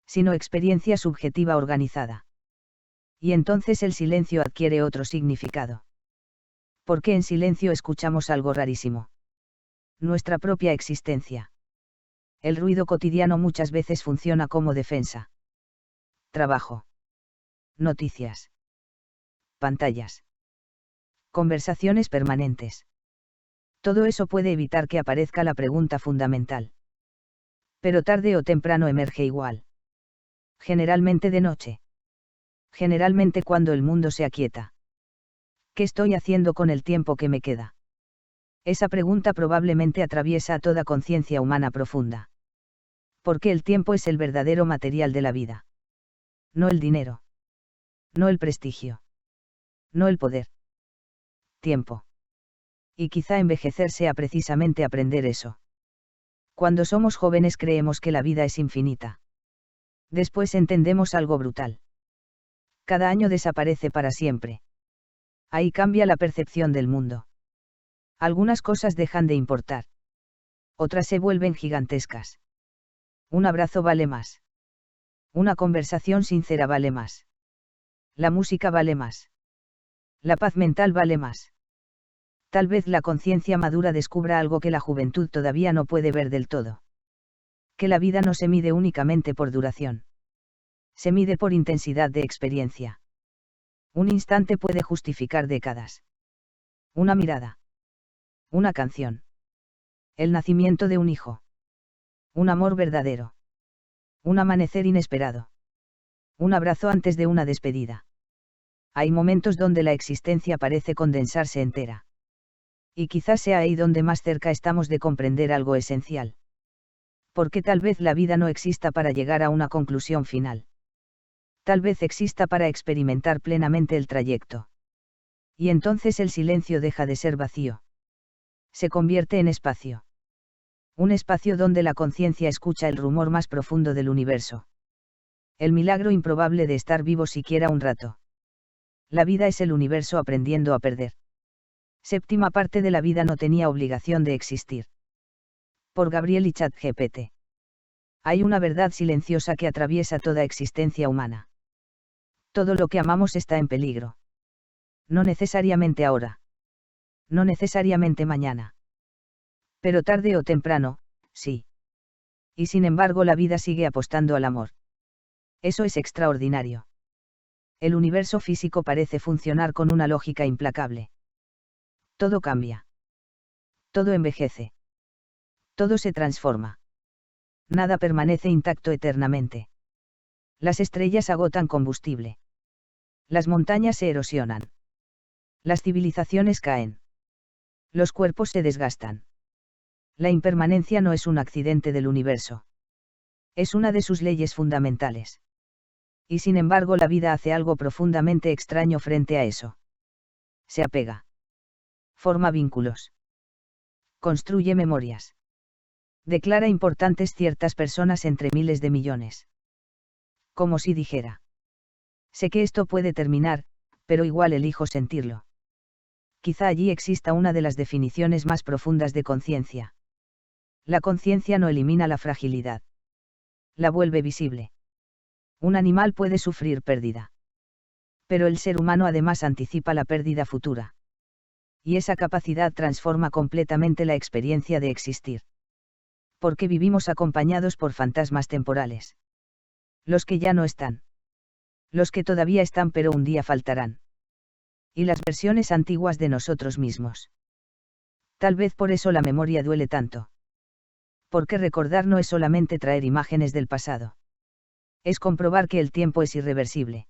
Sino experiencia subjetiva organizada. Y entonces el silencio adquiere otro significado. Porque en silencio escuchamos algo rarísimo. Nuestra propia existencia. El ruido cotidiano muchas veces funciona como defensa. Trabajo. Noticias. Pantallas. Conversaciones permanentes. Todo eso puede evitar que aparezca la pregunta fundamental. Pero tarde o temprano emerge igual. Generalmente de noche. Generalmente cuando el mundo se aquieta. ¿Qué estoy haciendo con el tiempo que me queda? Esa pregunta probablemente atraviesa a toda conciencia humana profunda. Porque el tiempo es el verdadero material de la vida. No el dinero. No el prestigio. No el poder. Tiempo. Y quizá envejecer sea precisamente aprender eso. Cuando somos jóvenes creemos que la vida es infinita. Después entendemos algo brutal. Cada año desaparece para siempre. Ahí cambia la percepción del mundo. Algunas cosas dejan de importar. Otras se vuelven gigantescas. Un abrazo vale más. Una conversación sincera vale más. La música vale más. La paz mental vale más. Tal vez la conciencia madura descubra algo que la juventud todavía no puede ver del todo. Que la vida no se mide únicamente por duración. Se mide por intensidad de experiencia. Un instante puede justificar décadas. Una mirada. Una canción. El nacimiento de un hijo. Un amor verdadero. Un amanecer inesperado. Un abrazo antes de una despedida. Hay momentos donde la existencia parece condensarse entera. Y quizás sea ahí donde más cerca estamos de comprender algo esencial. Porque tal vez la vida no exista para llegar a una conclusión final. Tal vez exista para experimentar plenamente el trayecto. Y entonces el silencio deja de ser vacío. Se convierte en espacio. Un espacio donde la conciencia escucha el rumor más profundo del universo. El milagro improbable de estar vivo siquiera un rato. La vida es el universo aprendiendo a perder. Séptima parte de la vida no tenía obligación de existir. Por Gabriel y ChatGPT. Hay una verdad silenciosa que atraviesa toda existencia humana. Todo lo que amamos está en peligro. No necesariamente ahora. No necesariamente mañana. Pero tarde o temprano, sí. Y sin embargo la vida sigue apostando al amor. Eso es extraordinario. El universo físico parece funcionar con una lógica implacable. Todo cambia. Todo envejece. Todo se transforma. Nada permanece intacto eternamente. Las estrellas agotan combustible. Las montañas se erosionan. Las civilizaciones caen. Los cuerpos se desgastan. La impermanencia no es un accidente del universo. Es una de sus leyes fundamentales. Y sin embargo la vida hace algo profundamente extraño frente a eso. Se apega. Forma vínculos. Construye memorias. Declara importantes ciertas personas entre miles de millones. Como si dijera. Sé que esto puede terminar, pero igual elijo sentirlo. Quizá allí exista una de las definiciones más profundas de conciencia. La conciencia no elimina la fragilidad. La vuelve visible. Un animal puede sufrir pérdida. Pero el ser humano además anticipa la pérdida futura. Y esa capacidad transforma completamente la experiencia de existir. Porque vivimos acompañados por fantasmas temporales. Los que ya no están. Los que todavía están pero un día faltarán. Y las versiones antiguas de nosotros mismos. Tal vez por eso la memoria duele tanto. Porque recordar no es solamente traer imágenes del pasado. Es comprobar que el tiempo es irreversible.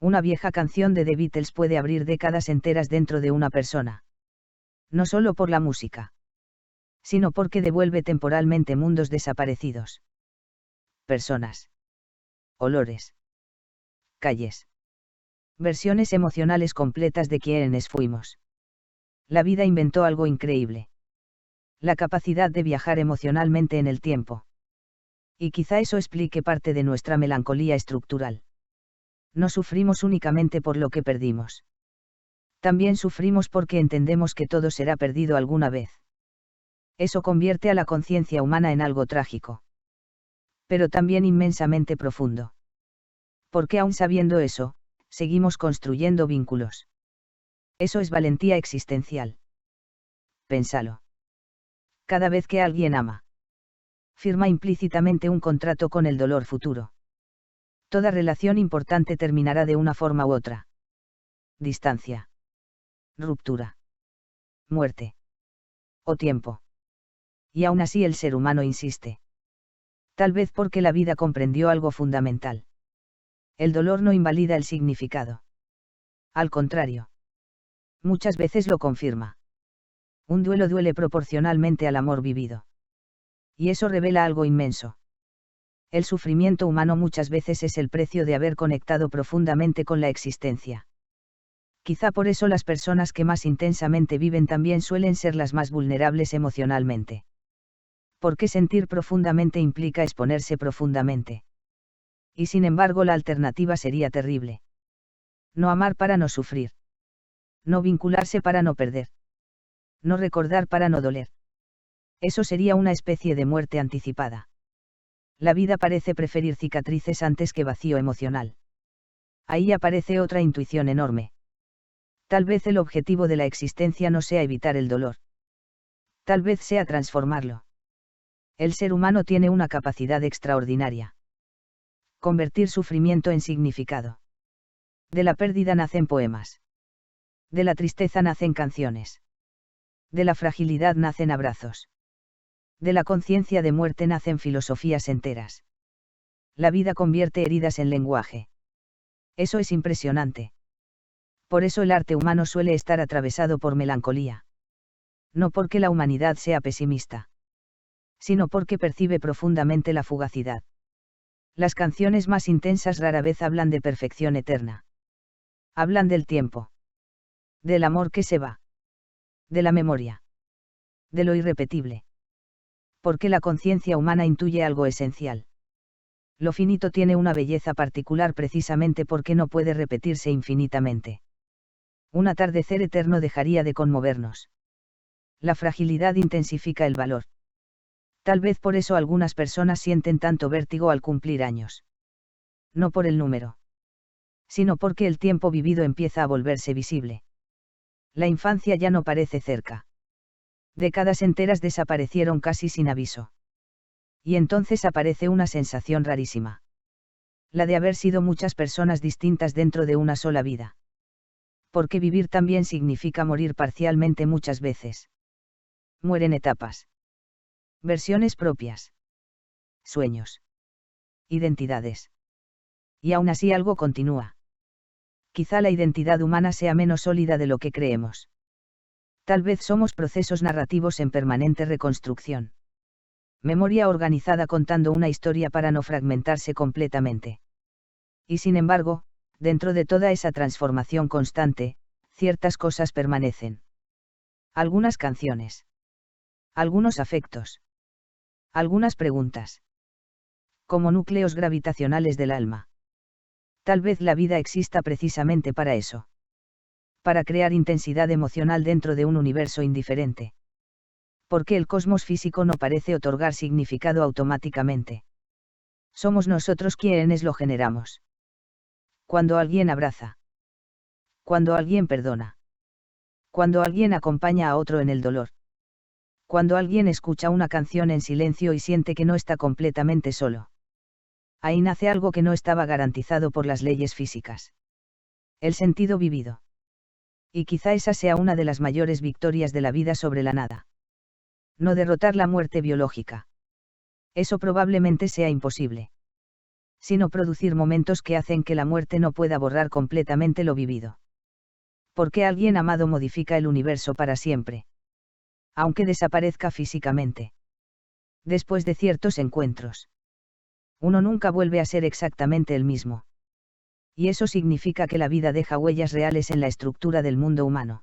Una vieja canción de The Beatles puede abrir décadas enteras dentro de una persona. No solo por la música. Sino porque devuelve temporalmente mundos desaparecidos. Personas. Olores. Calles. Versiones emocionales completas de quienes fuimos. La vida inventó algo increíble. La capacidad de viajar emocionalmente en el tiempo. Y quizá eso explique parte de nuestra melancolía estructural. No sufrimos únicamente por lo que perdimos. También sufrimos porque entendemos que todo será perdido alguna vez. Eso convierte a la conciencia humana en algo trágico. Pero también inmensamente profundo. Porque aún sabiendo eso, seguimos construyendo vínculos. Eso es valentía existencial. Pénsalo. Cada vez que alguien ama, firma implícitamente un contrato con el dolor futuro. Toda relación importante terminará de una forma u otra. Distancia. Ruptura. Muerte. O tiempo. Y aún así el ser humano insiste. Tal vez porque la vida comprendió algo fundamental. El dolor no invalida el significado. Al contrario. Muchas veces lo confirma. Un duelo duele proporcionalmente al amor vivido. Y eso revela algo inmenso. El sufrimiento humano muchas veces es el precio de haber conectado profundamente con la existencia. Quizá por eso las personas que más intensamente viven también suelen ser las más vulnerables emocionalmente. Porque sentir profundamente implica exponerse profundamente. Y sin embargo la alternativa sería terrible. No amar para no sufrir. No vincularse para no perder. No recordar para no doler. Eso sería una especie de muerte anticipada. La vida parece preferir cicatrices antes que vacío emocional. Ahí aparece otra intuición enorme. Tal vez el objetivo de la existencia no sea evitar el dolor. Tal vez sea transformarlo. El ser humano tiene una capacidad extraordinaria. Convertir sufrimiento en significado. De la pérdida nacen poemas. De la tristeza nacen canciones. De la fragilidad nacen abrazos. De la conciencia de muerte nacen filosofías enteras. La vida convierte heridas en lenguaje. Eso es impresionante. Por eso el arte humano suele estar atravesado por melancolía. No porque la humanidad sea pesimista, sino porque percibe profundamente la fugacidad. Las canciones más intensas rara vez hablan de perfección eterna. Hablan del tiempo. Del amor que se va. De la memoria. De lo irrepetible. Porque la conciencia humana intuye algo esencial. Lo finito tiene una belleza particular precisamente porque no puede repetirse infinitamente. Un atardecer eterno dejaría de conmovernos. La fragilidad intensifica el valor. Tal vez por eso algunas personas sienten tanto vértigo al cumplir años. No por el número, sino porque el tiempo vivido empieza a volverse visible. La infancia ya no parece cerca. Décadas enteras desaparecieron casi sin aviso. Y entonces aparece una sensación rarísima. La de haber sido muchas personas distintas dentro de una sola vida. Porque vivir también significa morir parcialmente muchas veces. Mueren etapas. Versiones propias. Sueños. Identidades. Y aún así algo continúa. Quizá la identidad humana sea menos sólida de lo que creemos. Tal vez somos procesos narrativos en permanente reconstrucción. Memoria organizada contando una historia para no fragmentarse completamente. Y sin embargo, dentro de toda esa transformación constante, ciertas cosas permanecen. Algunas canciones. Algunos afectos. Algunas preguntas. Como núcleos gravitacionales del alma. Tal vez la vida exista precisamente para eso. Para crear intensidad emocional dentro de un universo indiferente. Porque el cosmos físico no parece otorgar significado automáticamente. Somos nosotros quienes lo generamos. Cuando alguien abraza. Cuando alguien perdona. Cuando alguien acompaña a otro en el dolor. Cuando alguien escucha una canción en silencio y siente que no está completamente solo. Ahí nace algo que no estaba garantizado por las leyes físicas. El sentido vivido. Y quizá esa sea una de las mayores victorias de la vida sobre la nada. No derrotar la muerte biológica. Eso probablemente sea imposible. Sino producir momentos que hacen que la muerte no pueda borrar completamente lo vivido. Porque alguien amado modifica el universo para siempre. Aunque desaparezca físicamente. Después de ciertos encuentros. Uno nunca vuelve a ser exactamente el mismo. Y eso significa que la vida deja huellas reales en la estructura del mundo humano.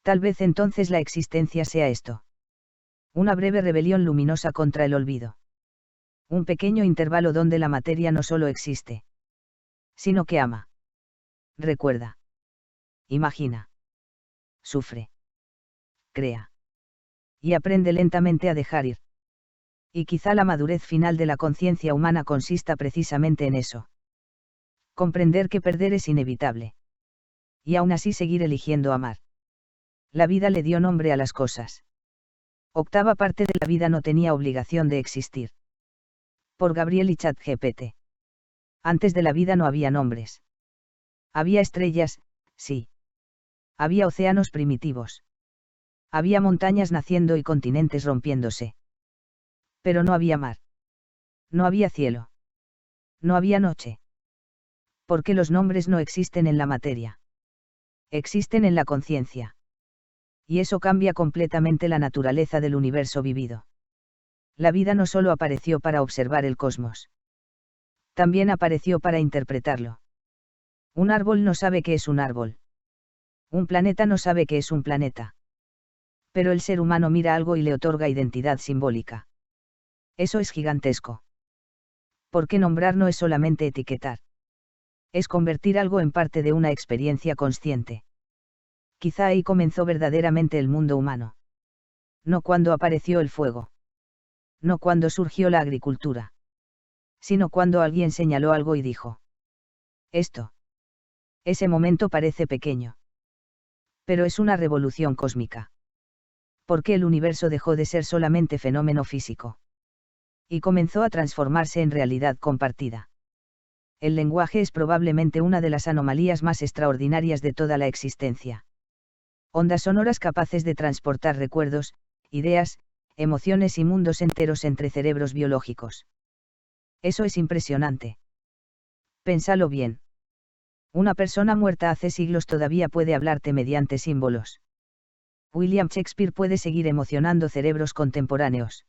Tal vez entonces la existencia sea esto. Una breve rebelión luminosa contra el olvido. Un pequeño intervalo donde la materia no solo existe, sino que ama. Recuerda. Imagina. Sufre. Crea. Y aprende lentamente a dejar ir. Y quizá la madurez final de la conciencia humana consista precisamente en eso. Comprender que perder es inevitable. Y aún así seguir eligiendo amar. La vida le dio nombre a las cosas. Octava parte de la vida no tenía obligación de existir. Por Gabriel y ChatGPT. Antes de la vida no había nombres. Había estrellas, sí. Había océanos primitivos. Había montañas naciendo y continentes rompiéndose. Pero no había mar. No había cielo. No había noche. Porque los nombres no existen en la materia. Existen en la conciencia. Y eso cambia completamente la naturaleza del universo vivido. La vida no solo apareció para observar el cosmos. También apareció para interpretarlo. Un árbol no sabe qué es un árbol. Un planeta no sabe qué es un planeta. Pero el ser humano mira algo y le otorga identidad simbólica. Eso es gigantesco. Porque nombrar no es solamente etiquetar. Es convertir algo en parte de una experiencia consciente. Quizá ahí comenzó verdaderamente el mundo humano. No cuando apareció el fuego. No cuando surgió la agricultura. Sino cuando alguien señaló algo y dijo: esto. Ese momento parece pequeño. Pero es una revolución cósmica. Porque el universo dejó de ser solamente fenómeno físico. Y comenzó a transformarse en realidad compartida. El lenguaje es probablemente una de las anomalías más extraordinarias de toda la existencia. Ondas sonoras capaces de transportar recuerdos, ideas, emociones y mundos enteros entre cerebros biológicos. Eso es impresionante. Pénsalo bien. Una persona muerta hace siglos todavía puede hablarte mediante símbolos. William Shakespeare puede seguir emocionando cerebros contemporáneos.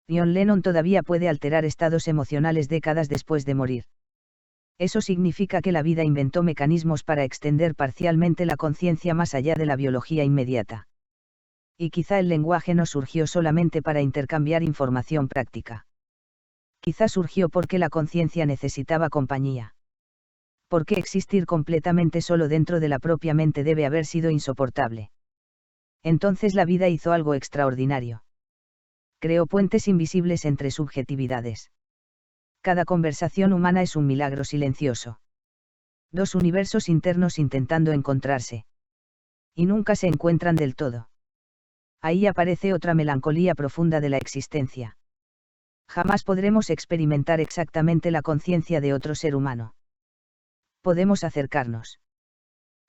John Lennon todavía puede alterar estados emocionales décadas después de morir. Eso significa que la vida inventó mecanismos para extender parcialmente la conciencia más allá de la biología inmediata. Y quizá el lenguaje no surgió solamente para intercambiar información práctica. Quizá surgió porque la conciencia necesitaba compañía. Porque existir completamente solo dentro de la propia mente debe haber sido insoportable. Entonces la vida hizo algo extraordinario. Creó puentes invisibles entre subjetividades. Cada conversación humana es un milagro silencioso. Dos universos internos intentando encontrarse. Y nunca se encuentran del todo. Ahí aparece otra melancolía profunda de la existencia. Jamás podremos experimentar exactamente la conciencia de otro ser humano. Podemos acercarnos.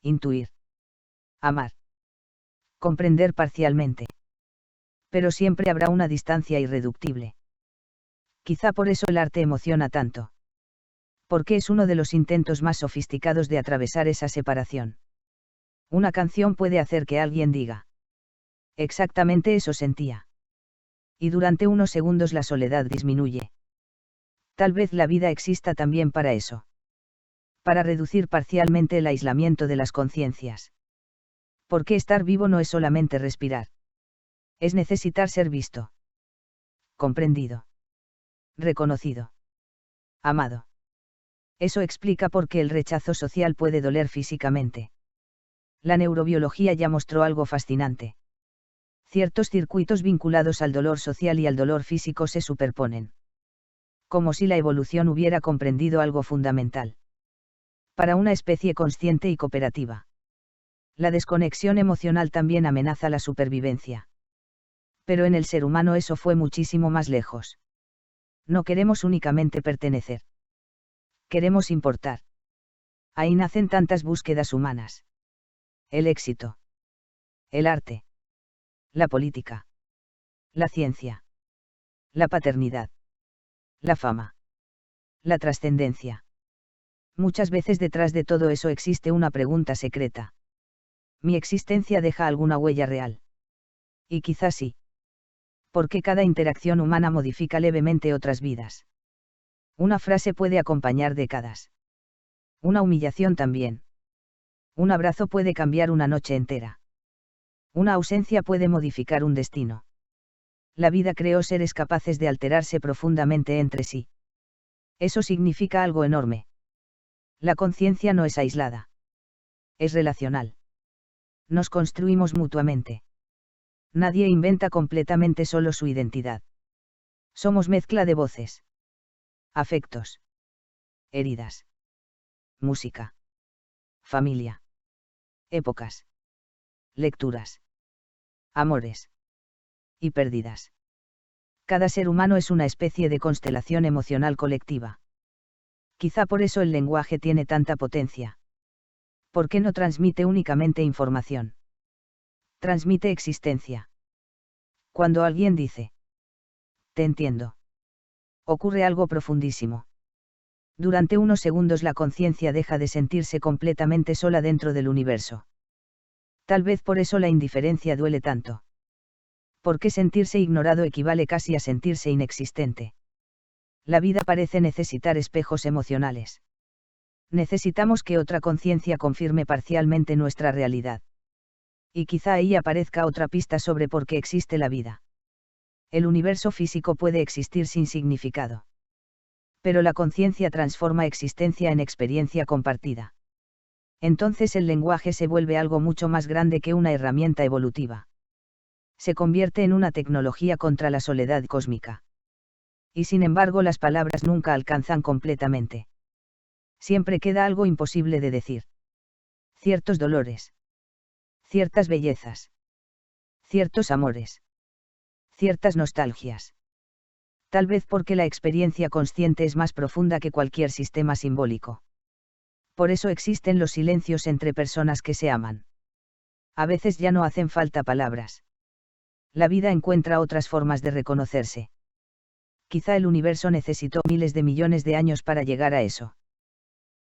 Intuir. Amar. Comprender parcialmente. Pero siempre habrá una distancia irreductible. Quizá por eso el arte emociona tanto. Porque es uno de los intentos más sofisticados de atravesar esa separación. Una canción puede hacer que alguien diga: exactamente eso sentía. Y durante unos segundos la soledad disminuye. Tal vez la vida exista también para eso. Para reducir parcialmente el aislamiento de las conciencias. Porque estar vivo no es solamente respirar. Es necesitar ser visto. Comprendido. Reconocido. Amado. Eso explica por qué el rechazo social puede doler físicamente. La neurobiología ya mostró algo fascinante. Ciertos circuitos vinculados al dolor social y al dolor físico se superponen. Como si la evolución hubiera comprendido algo fundamental. Para una especie consciente y cooperativa. La desconexión emocional también amenaza la supervivencia. Pero en el ser humano eso fue muchísimo más lejos. No queremos únicamente pertenecer. Queremos importar. Ahí nacen tantas búsquedas humanas. El éxito. El arte. La política. La ciencia. La paternidad. La fama. La trascendencia. Muchas veces detrás de todo eso existe una pregunta secreta. ¿Mi existencia deja alguna huella real? Y quizás sí. Porque cada interacción humana modifica levemente otras vidas. Una frase puede acompañar décadas. Una humillación también. Un abrazo puede cambiar una noche entera. Una ausencia puede modificar un destino. La vida creó seres capaces de alterarse profundamente entre sí. Eso significa algo enorme. La conciencia no es aislada. Es relacional. Nos construimos mutuamente. Nadie inventa completamente solo su identidad. Somos mezcla de voces, afectos, heridas, música, familia, épocas, lecturas, amores y pérdidas. Cada ser humano es una especie de constelación emocional colectiva. Quizá por eso el lenguaje tiene tanta potencia. ¿Por qué no transmite únicamente información? Transmite existencia. Cuando alguien dice, te entiendo, ocurre algo profundísimo. Durante unos segundos la conciencia deja de sentirse completamente sola dentro del universo. Tal vez por eso la indiferencia duele tanto. Porque sentirse ignorado equivale casi a sentirse inexistente. La vida parece necesitar espejos emocionales. Necesitamos que otra conciencia confirme parcialmente nuestra realidad. Y quizá ahí aparezca otra pista sobre por qué existe la vida. El universo físico puede existir sin significado. Pero la conciencia transforma existencia en experiencia compartida. Entonces el lenguaje se vuelve algo mucho más grande que una herramienta evolutiva. Se convierte en una tecnología contra la soledad cósmica. Y sin embargo las palabras nunca alcanzan completamente. Siempre queda algo imposible de decir. Ciertos dolores. Ciertas bellezas. Ciertos amores. Ciertas nostalgias. Tal vez porque la experiencia consciente es más profunda que cualquier sistema simbólico. Por eso existen los silencios entre personas que se aman. A veces ya no hacen falta palabras. La vida encuentra otras formas de reconocerse. Quizá el universo necesitó miles de millones de años para llegar a eso.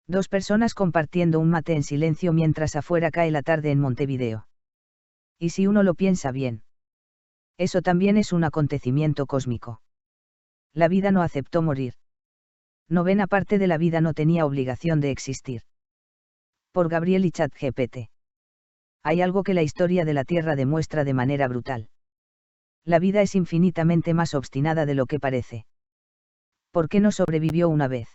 Dos personas compartiendo un mate en silencio mientras afuera cae la tarde en Montevideo. Y si uno lo piensa bien, eso también es un acontecimiento cósmico. La vida no aceptó morir. Novena parte de la vida no tenía obligación de existir. Por Gabriel y ChatGPT. Hay algo que la historia de la Tierra demuestra de manera brutal. La vida es infinitamente más obstinada de lo que parece. ¿Por qué no sobrevivió una vez?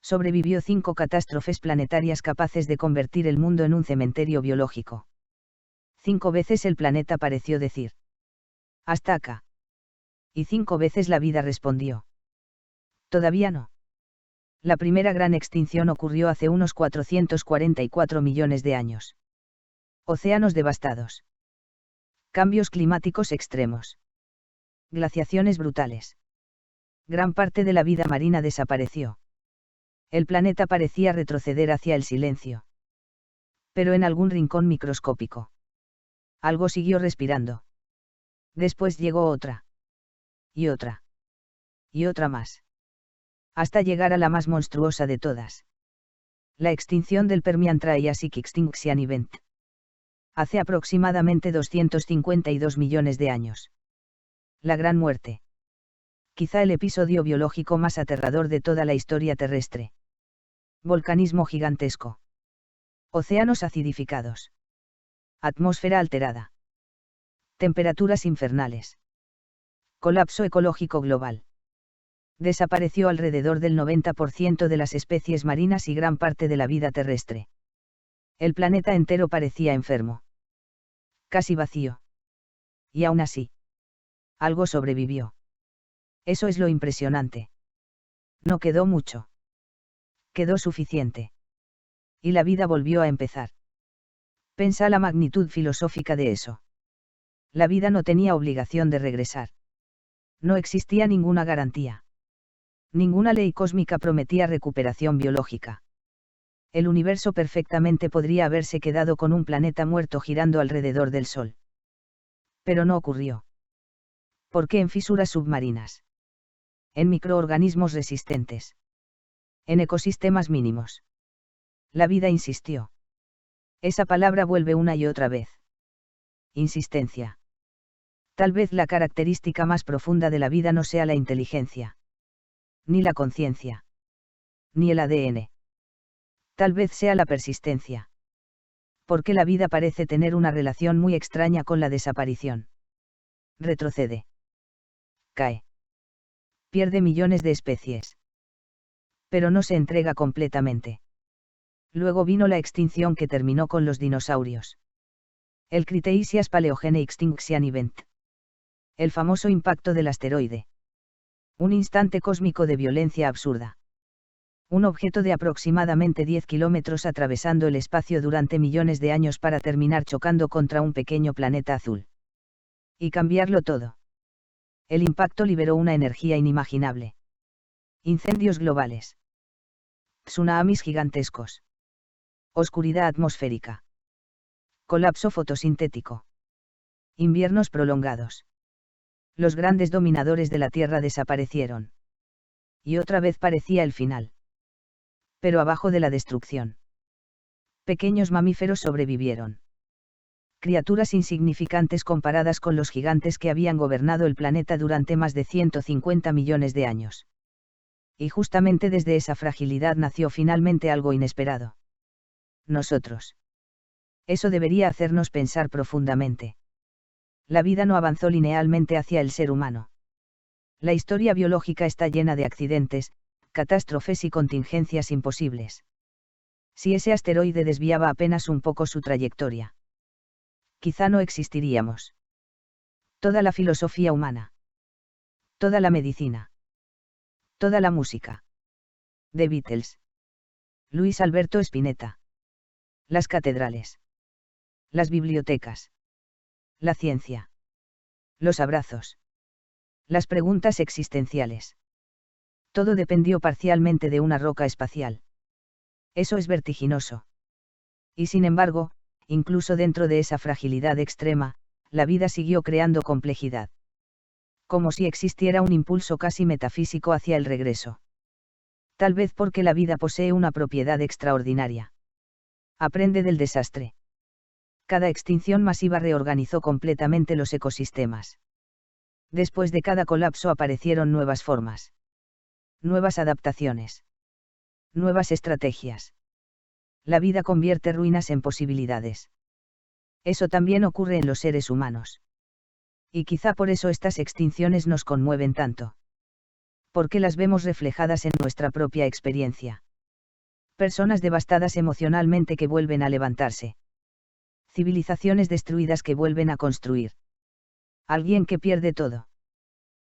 Sobrevivió 5 catástrofes planetarias capaces de convertir el mundo en un cementerio biológico. 5 veces el planeta pareció decir: hasta acá. Y 5 veces la vida respondió: todavía no. La primera gran extinción ocurrió hace unos 444 millones de años. Océanos devastados. Cambios climáticos extremos. Glaciaciones brutales. Gran parte de la vida marina desapareció. El planeta parecía retroceder hacia el silencio. Pero en algún rincón microscópico, algo siguió respirando. Después llegó otra. Y otra. Y otra más. Hasta llegar a la más monstruosa de todas. La extinción del Permian Triassic Extinction Event. Hace aproximadamente 252 millones de años. La Gran Muerte. Quizá el episodio biológico más aterrador de toda la historia terrestre. Volcanismo gigantesco. Océanos acidificados. Atmósfera alterada. Temperaturas infernales. Colapso ecológico global. Desapareció alrededor del 90% de las especies marinas y gran parte de la vida terrestre. El planeta entero parecía enfermo. Casi vacío. Y aún así, algo sobrevivió. Eso es lo impresionante. No quedó mucho. Quedó suficiente. Y la vida volvió a empezar. Pensa la magnitud filosófica de eso. La vida no tenía obligación de regresar. No existía ninguna garantía. Ninguna ley cósmica prometía recuperación biológica. El universo perfectamente podría haberse quedado con un planeta muerto girando alrededor del Sol. Pero no ocurrió. ¿Por qué en fisuras submarinas? En microorganismos resistentes. En ecosistemas mínimos. La vida insistió. Esa palabra vuelve una y otra vez. Insistencia. Tal vez la característica más profunda de la vida no sea la inteligencia. Ni la conciencia. Ni el ADN. Tal vez sea la persistencia. Porque la vida parece tener una relación muy extraña con la desaparición. Retrocede. Cae. Pierde millones de especies. Pero no se entrega completamente. Luego vino la extinción que terminó con los dinosaurios. El Cretaceous Paleogene Extinction Event. El famoso impacto del asteroide. Un instante cósmico de violencia absurda. Un objeto de aproximadamente 10 kilómetros atravesando el espacio durante millones de años para terminar chocando contra un pequeño planeta azul. Y cambiarlo todo. El impacto liberó una energía inimaginable. Incendios globales. Tsunamis gigantescos. Oscuridad atmosférica. Colapso fotosintético. Inviernos prolongados. Los grandes dominadores de la Tierra desaparecieron. Y otra vez parecía el final. Pero abajo de la destrucción. Pequeños mamíferos sobrevivieron. Criaturas insignificantes comparadas con los gigantes que habían gobernado el planeta durante más de 150 millones de años. Y justamente desde esa fragilidad nació finalmente algo inesperado. Nosotros. Eso debería hacernos pensar profundamente. La vida no avanzó linealmente hacia el ser humano. La historia biológica está llena de accidentes, catástrofes y contingencias imposibles. Si ese asteroide desviaba apenas un poco su trayectoria, quizá no existiríamos. Toda la filosofía humana. Toda la medicina. Toda la música. The Beatles. Luis Alberto Spinetta. Las catedrales. Las bibliotecas. La ciencia. Los abrazos. Las preguntas existenciales. Todo dependió parcialmente de una roca espacial. Eso es vertiginoso. Y sin embargo, incluso dentro de esa fragilidad extrema, la vida siguió creando complejidad. Como si existiera un impulso casi metafísico hacia el regreso. Tal vez porque la vida posee una propiedad extraordinaria. Aprende del desastre. Cada extinción masiva reorganizó completamente los ecosistemas. Después de cada colapso aparecieron nuevas formas. Nuevas adaptaciones. Nuevas estrategias. La vida convierte ruinas en posibilidades. Eso también ocurre en los seres humanos. Y quizá por eso estas extinciones nos conmueven tanto. Porque las vemos reflejadas en nuestra propia experiencia. Personas devastadas emocionalmente que vuelven a levantarse. Civilizaciones destruidas que vuelven a construir. Alguien que pierde todo.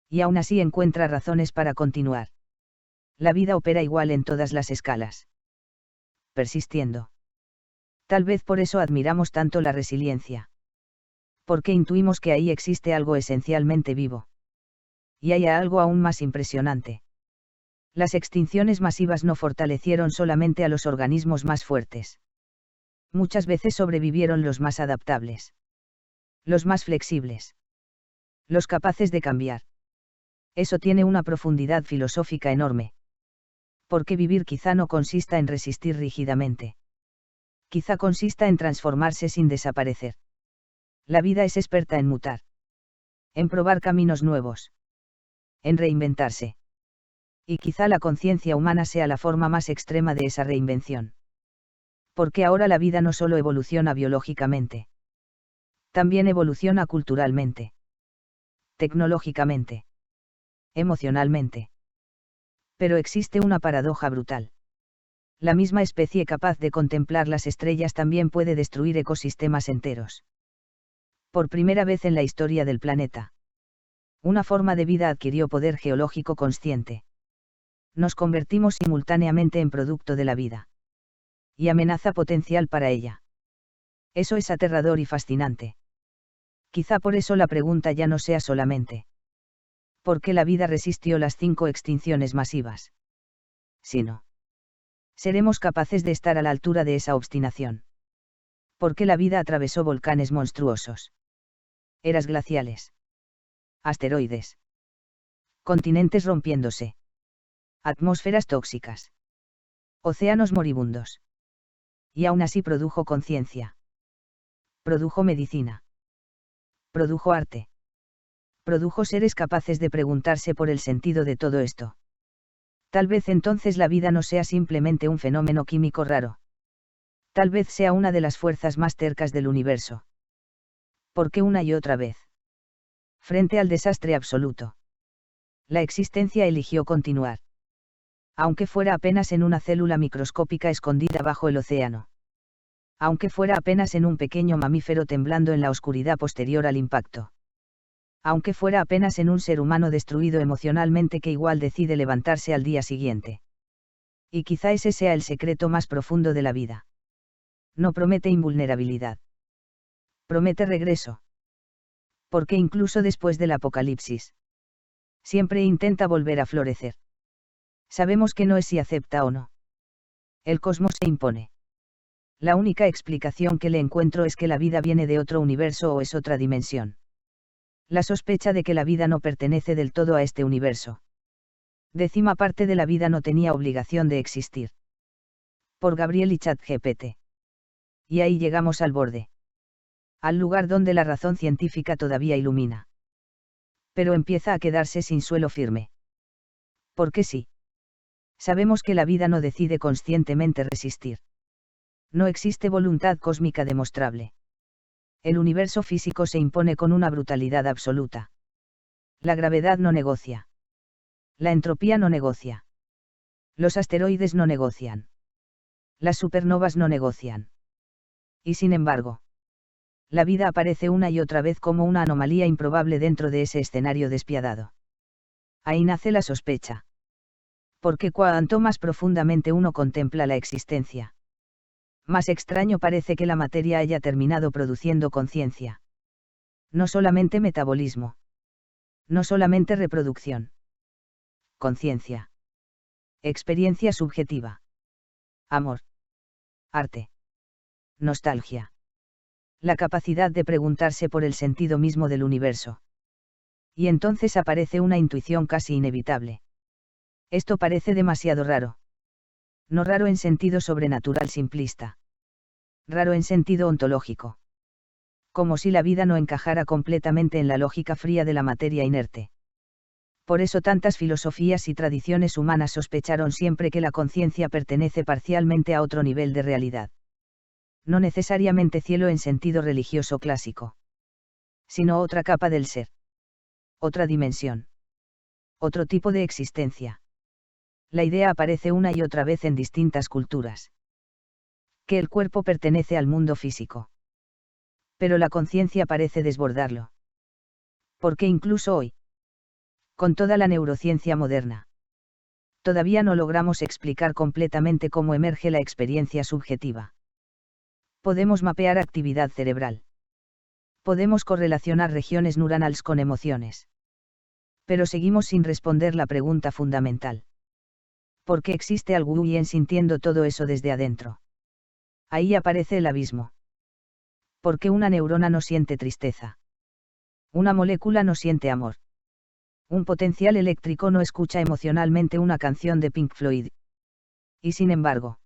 Y aún así encuentra razones para continuar. La vida opera igual en todas las escalas. Persistiendo. Tal vez por eso admiramos tanto la resiliencia. Porque intuimos que ahí existe algo esencialmente vivo. Y hay algo aún más impresionante. Las extinciones masivas no fortalecieron solamente a los organismos más fuertes. Muchas veces sobrevivieron los más adaptables. Los más flexibles. Los capaces de cambiar. Eso tiene una profundidad filosófica enorme. Porque vivir quizá no consista en resistir rígidamente. Quizá consista en transformarse sin desaparecer. La vida es experta en mutar. En probar caminos nuevos. En reinventarse. Y quizá la conciencia humana sea la forma más extrema de esa reinvención. Porque ahora la vida no solo evoluciona biológicamente. También evoluciona culturalmente. Tecnológicamente. Emocionalmente. Pero existe una paradoja brutal. La misma especie capaz de contemplar las estrellas también puede destruir ecosistemas enteros. Por primera vez en la historia del planeta. Una forma de vida adquirió poder geológico consciente. Nos convertimos simultáneamente en producto de la vida. Y amenaza potencial para ella. Eso es aterrador y fascinante. Quizá por eso la pregunta ya no sea solamente ¿por qué la vida resistió las 5 extinciones masivas? Sino ¿seremos capaces de estar a la altura de esa obstinación? ¿Por qué la vida atravesó volcanes monstruosos? Eras glaciales. Asteroides. Continentes rompiéndose. Atmósferas tóxicas. Océanos moribundos. Y aún así produjo conciencia. Produjo medicina. Produjo arte. Produjo seres capaces de preguntarse por el sentido de todo esto. Tal vez entonces la vida no sea simplemente un fenómeno químico raro. Tal vez sea una de las fuerzas más tercas del universo. Porque una y otra vez. Frente al desastre absoluto. La existencia eligió continuar. Aunque fuera apenas en una célula microscópica escondida bajo el océano. Aunque fuera apenas en un pequeño mamífero temblando en la oscuridad posterior al impacto. Aunque fuera apenas en un ser humano destruido emocionalmente que igual decide levantarse al día siguiente. Y quizá ese sea el secreto más profundo de la vida. No promete invulnerabilidad. Promete regreso. Porque incluso después del apocalipsis, siempre intenta volver a florecer. Sabemos que no es si acepta o no. El cosmos se impone. La única explicación que le encuentro es que la vida viene de otro universo o es otra dimensión. La sospecha de que la vida no pertenece del todo a este universo. Décima parte de la vida no tenía obligación de existir. Por Gabriel y ChatGPT. Y ahí llegamos al borde. Al lugar donde la razón científica todavía ilumina. Pero empieza a quedarse sin suelo firme. ¿Por qué sí? Sabemos que la vida no decide conscientemente resistir. No existe voluntad cósmica demostrable. El universo físico se impone con una brutalidad absoluta. La gravedad no negocia. La entropía no negocia. Los asteroides no negocian. Las supernovas no negocian. Y sin embargo, la vida aparece una y otra vez como una anomalía improbable dentro de ese escenario despiadado. Ahí nace la sospecha. Porque cuanto más profundamente uno contempla la existencia, más extraño parece que la materia haya terminado produciendo conciencia. No solamente metabolismo. No solamente reproducción. Conciencia. Experiencia subjetiva. Amor. Arte. Nostalgia. La capacidad de preguntarse por el sentido mismo del universo. Y entonces aparece una intuición casi inevitable. Esto parece demasiado raro. No raro en sentido sobrenatural simplista. Raro en sentido ontológico. Como si la vida no encajara completamente en la lógica fría de la materia inerte. Por eso tantas filosofías y tradiciones humanas sospecharon siempre que la conciencia pertenece parcialmente a otro nivel de realidad. No necesariamente cielo en sentido religioso clásico. Sino otra capa del ser. Otra dimensión. Otro tipo de existencia. La idea aparece una y otra vez en distintas culturas. Que el cuerpo pertenece al mundo físico. Pero la conciencia parece desbordarlo. Porque incluso hoy, con toda la neurociencia moderna, todavía no logramos explicar completamente cómo emerge la experiencia subjetiva. Podemos mapear actividad cerebral. Podemos correlacionar regiones neuronales con emociones. Pero seguimos sin responder la pregunta fundamental. ¿Por qué existe alguien sintiendo todo eso desde adentro? Ahí aparece el abismo. ¿Por qué una neurona no siente tristeza? Una molécula no siente amor. Un potencial eléctrico no escucha emocionalmente una canción de Pink Floyd. Y sin embargo,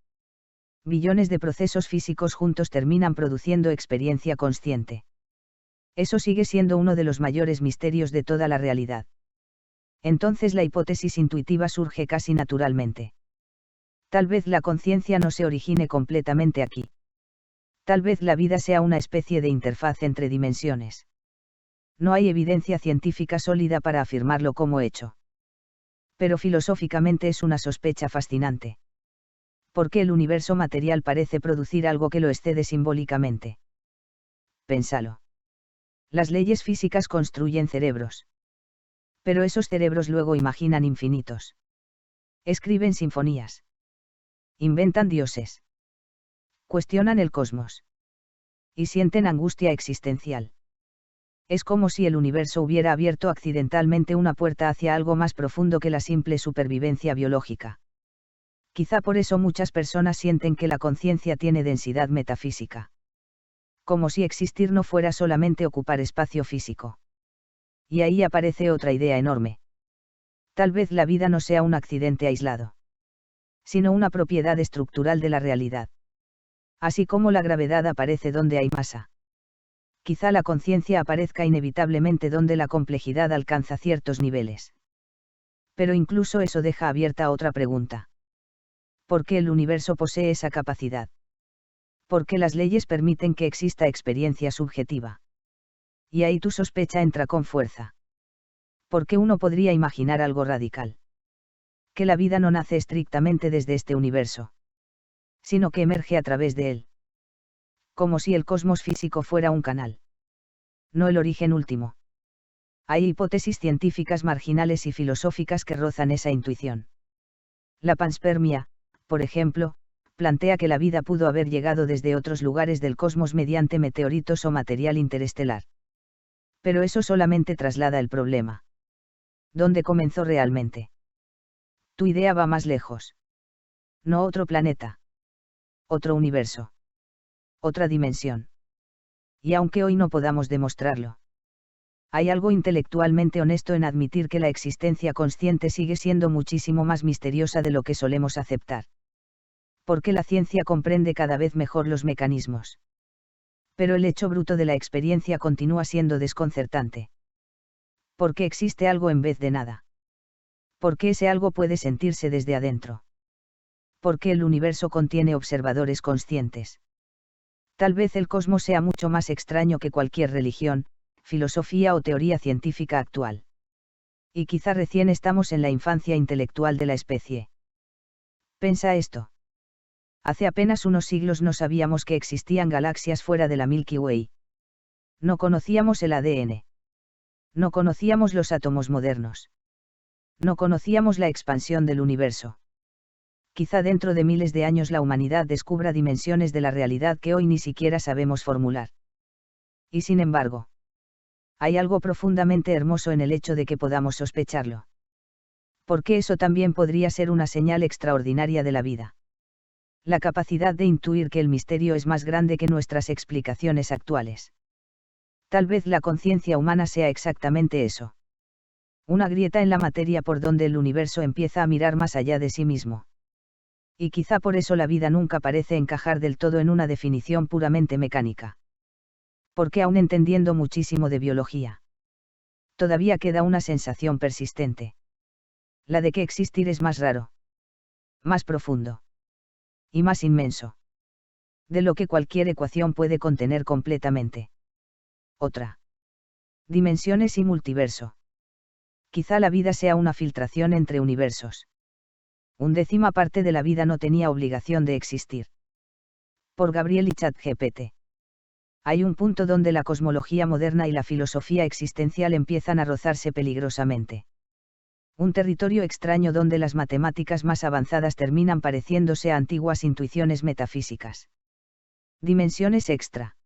billones de procesos físicos juntos terminan produciendo experiencia consciente. Eso sigue siendo uno de los mayores misterios de toda la realidad. Entonces la hipótesis intuitiva surge casi naturalmente. Tal vez la conciencia no se origine completamente aquí. Tal vez la vida sea una especie de interfaz entre dimensiones. No hay evidencia científica sólida para afirmarlo como hecho. Pero filosóficamente es una sospecha fascinante. ¿Por qué el universo material parece producir algo que lo excede simbólicamente? Pénsalo. Las leyes físicas construyen cerebros. Pero esos cerebros luego imaginan infinitos. Escriben sinfonías. Inventan dioses. Cuestionan el cosmos. Y sienten angustia existencial. Es como si el universo hubiera abierto accidentalmente una puerta hacia algo más profundo que la simple supervivencia biológica. Quizá por eso muchas personas sienten que la conciencia tiene densidad metafísica. Como si existir no fuera solamente ocupar espacio físico. Y ahí aparece otra idea enorme. Tal vez la vida no sea un accidente aislado, sino una propiedad estructural de la realidad. Así como la gravedad aparece donde hay masa. Quizá la conciencia aparezca inevitablemente donde la complejidad alcanza ciertos niveles. Pero incluso eso deja abierta otra pregunta. ¿Por qué el universo posee esa capacidad? ¿Por qué las leyes permiten que exista experiencia subjetiva? Y ahí tu sospecha entra con fuerza. ¿Por qué uno podría imaginar algo radical? Que la vida no nace estrictamente desde este universo, sino que emerge a través de él. Como si el cosmos físico fuera un canal. No el origen último. Hay hipótesis científicas marginales y filosóficas que rozan esa intuición. La panspermia, por ejemplo, plantea que la vida pudo haber llegado desde otros lugares del cosmos mediante meteoritos o material interestelar. Pero eso solamente traslada el problema. ¿Dónde comenzó realmente? Tu idea va más lejos. No otro planeta. Otro universo. Otra dimensión. Y aunque hoy no podamos demostrarlo, hay algo intelectualmente honesto en admitir que la existencia consciente sigue siendo muchísimo más misteriosa de lo que solemos aceptar. Porque la ciencia comprende cada vez mejor los mecanismos. Pero el hecho bruto de la experiencia continúa siendo desconcertante. ¿Por qué existe algo en vez de nada? ¿Por qué ese algo puede sentirse desde adentro? ¿Por qué el universo contiene observadores conscientes? Tal vez el cosmos sea mucho más extraño que cualquier religión, filosofía o teoría científica actual. Y quizá recién estamos en la infancia intelectual de la especie. Pensa esto. Hace apenas unos siglos no sabíamos que existían galaxias fuera de la Milky Way. No conocíamos el ADN. No conocíamos los átomos modernos. No conocíamos la expansión del universo. Quizá dentro de miles de años la humanidad descubra dimensiones de la realidad que hoy ni siquiera sabemos formular. Y sin embargo, hay algo profundamente hermoso en el hecho de que podamos sospecharlo. Porque eso también podría ser una señal extraordinaria de la vida. La capacidad de intuir que el misterio es más grande que nuestras explicaciones actuales. Tal vez la conciencia humana sea exactamente eso. Una grieta en la materia por donde el universo empieza a mirar más allá de sí mismo. Y quizá por eso la vida nunca parece encajar del todo en una definición puramente mecánica. Porque aún entendiendo muchísimo de biología, todavía queda una sensación persistente. La de que existir es más raro. Más profundo. Y más inmenso. De lo que cualquier ecuación puede contener completamente. Otra. Dimensiones y multiverso. Quizá la vida sea una filtración entre universos. 1/10 parte de la vida no tenía obligación de existir. Por Gabriel y ChatGPT. Hay un punto donde la cosmología moderna y la filosofía existencial empiezan a rozarse peligrosamente. Un territorio extraño donde las matemáticas más avanzadas terminan pareciéndose a antiguas intuiciones metafísicas. Dimensiones extra.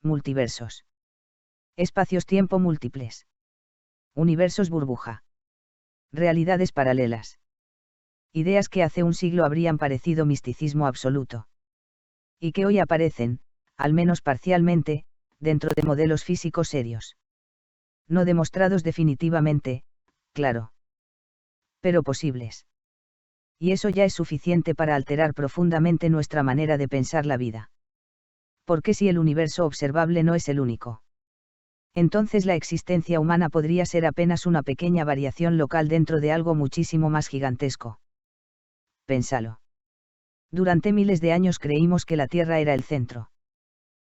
Multiversos. Espacios-tiempo múltiples. Universos burbuja. Realidades paralelas. Ideas que hace un siglo habrían parecido misticismo absoluto. Y que hoy aparecen, al menos parcialmente, dentro de modelos físicos serios. No demostrados definitivamente, claro. Pero posibles. Y eso ya es suficiente para alterar profundamente nuestra manera de pensar la vida. Porque si el universo observable no es el único, entonces la existencia humana podría ser apenas una pequeña variación local dentro de algo muchísimo más gigantesco. Pénsalo. Durante miles de años creímos que la Tierra era el centro.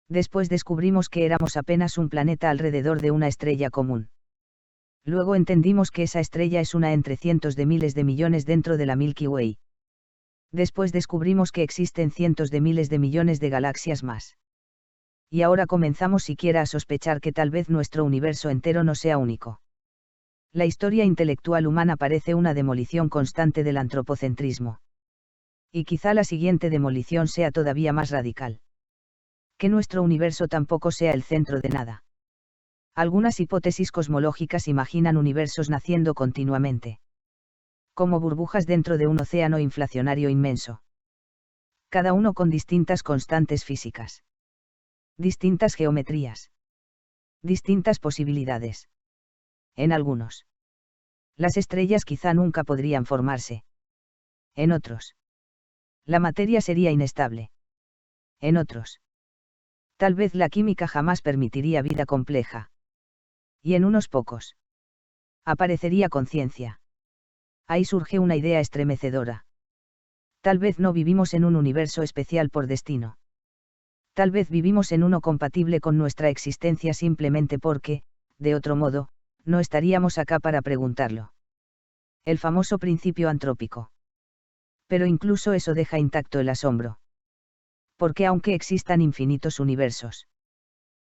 Después descubrimos que éramos apenas un planeta alrededor de una estrella común. Luego entendimos que esa estrella es una entre cientos de miles de millones dentro de la Milky Way. Después descubrimos que existen cientos de miles de millones de galaxias más. Y ahora comenzamos siquiera a sospechar que tal vez nuestro universo entero no sea único. La historia intelectual humana parece una demolición constante del antropocentrismo. Y quizá la siguiente demolición sea todavía más radical. Que nuestro universo tampoco sea el centro de nada. Algunas hipótesis cosmológicas imaginan universos naciendo continuamente. Como burbujas dentro de un océano inflacionario inmenso. Cada uno con distintas constantes físicas. Distintas geometrías. Distintas posibilidades. En algunos. Las estrellas quizá nunca podrían formarse. En otros. La materia sería inestable. En otros. Tal vez la química jamás permitiría vida compleja. Y en unos pocos. Aparecería conciencia. Ahí surge una idea estremecedora. Tal vez no vivimos en un universo especial por destino. Tal vez vivimos en uno compatible con nuestra existencia simplemente porque, de otro modo, no estaríamos acá para preguntarlo. El famoso principio antrópico. Pero incluso eso deja intacto el asombro. Porque aunque existan infinitos universos,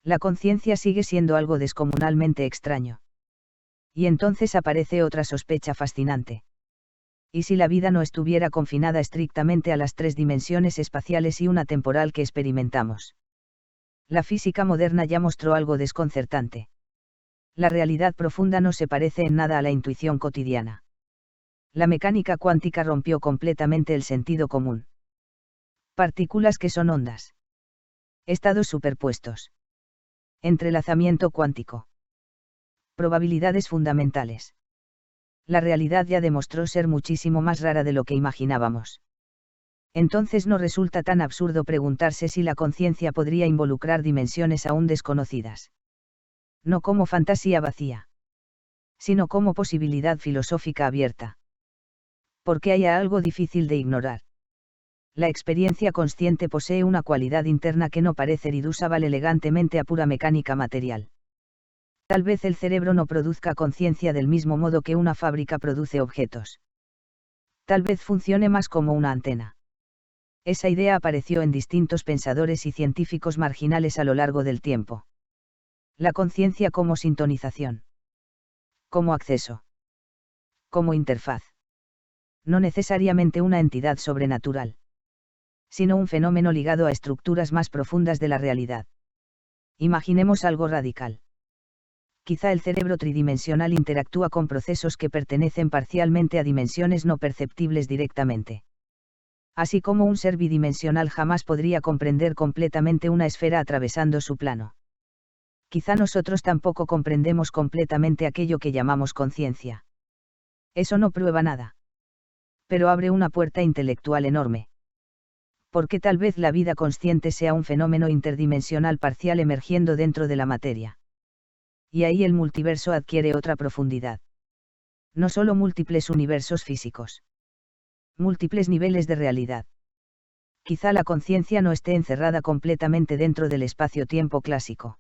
la conciencia sigue siendo algo descomunalmente extraño. Y entonces aparece otra sospecha fascinante. ¿Y si la vida no estuviera confinada estrictamente a las 3 dimensiones espaciales y una temporal que experimentamos? La física moderna ya mostró algo desconcertante. La realidad profunda no se parece en nada a la intuición cotidiana. La mecánica cuántica rompió completamente el sentido común. Partículas que son ondas. Estados superpuestos. Entrelazamiento cuántico. Probabilidades fundamentales. La realidad ya demostró ser muchísimo más rara de lo que imaginábamos. Entonces no resulta tan absurdo preguntarse si la conciencia podría involucrar dimensiones aún desconocidas. No como fantasía vacía, sino como posibilidad filosófica abierta. Porque haya algo difícil de ignorar. La experiencia consciente posee una cualidad interna que no parece reducible elegantemente a pura mecánica material. Tal vez el cerebro no produzca conciencia del mismo modo que una fábrica produce objetos. Tal vez funcione más como una antena. Esa idea apareció en distintos pensadores y científicos marginales a lo largo del tiempo. La conciencia como sintonización. Como acceso. Como interfaz. No necesariamente una entidad sobrenatural, sino un fenómeno ligado a estructuras más profundas de la realidad. Imaginemos algo radical. Quizá el cerebro tridimensional interactúa con procesos que pertenecen parcialmente a dimensiones no perceptibles directamente. Así como un ser bidimensional jamás podría comprender completamente una esfera atravesando su plano. Quizá nosotros tampoco comprendemos completamente aquello que llamamos conciencia. Eso no prueba nada. Pero abre una puerta intelectual enorme. Porque tal vez la vida consciente sea un fenómeno interdimensional parcial emergiendo dentro de la materia. Y ahí el multiverso adquiere otra profundidad. No solo múltiples universos físicos. Múltiples niveles de realidad. Quizá la conciencia no esté encerrada completamente dentro del espacio-tiempo clásico.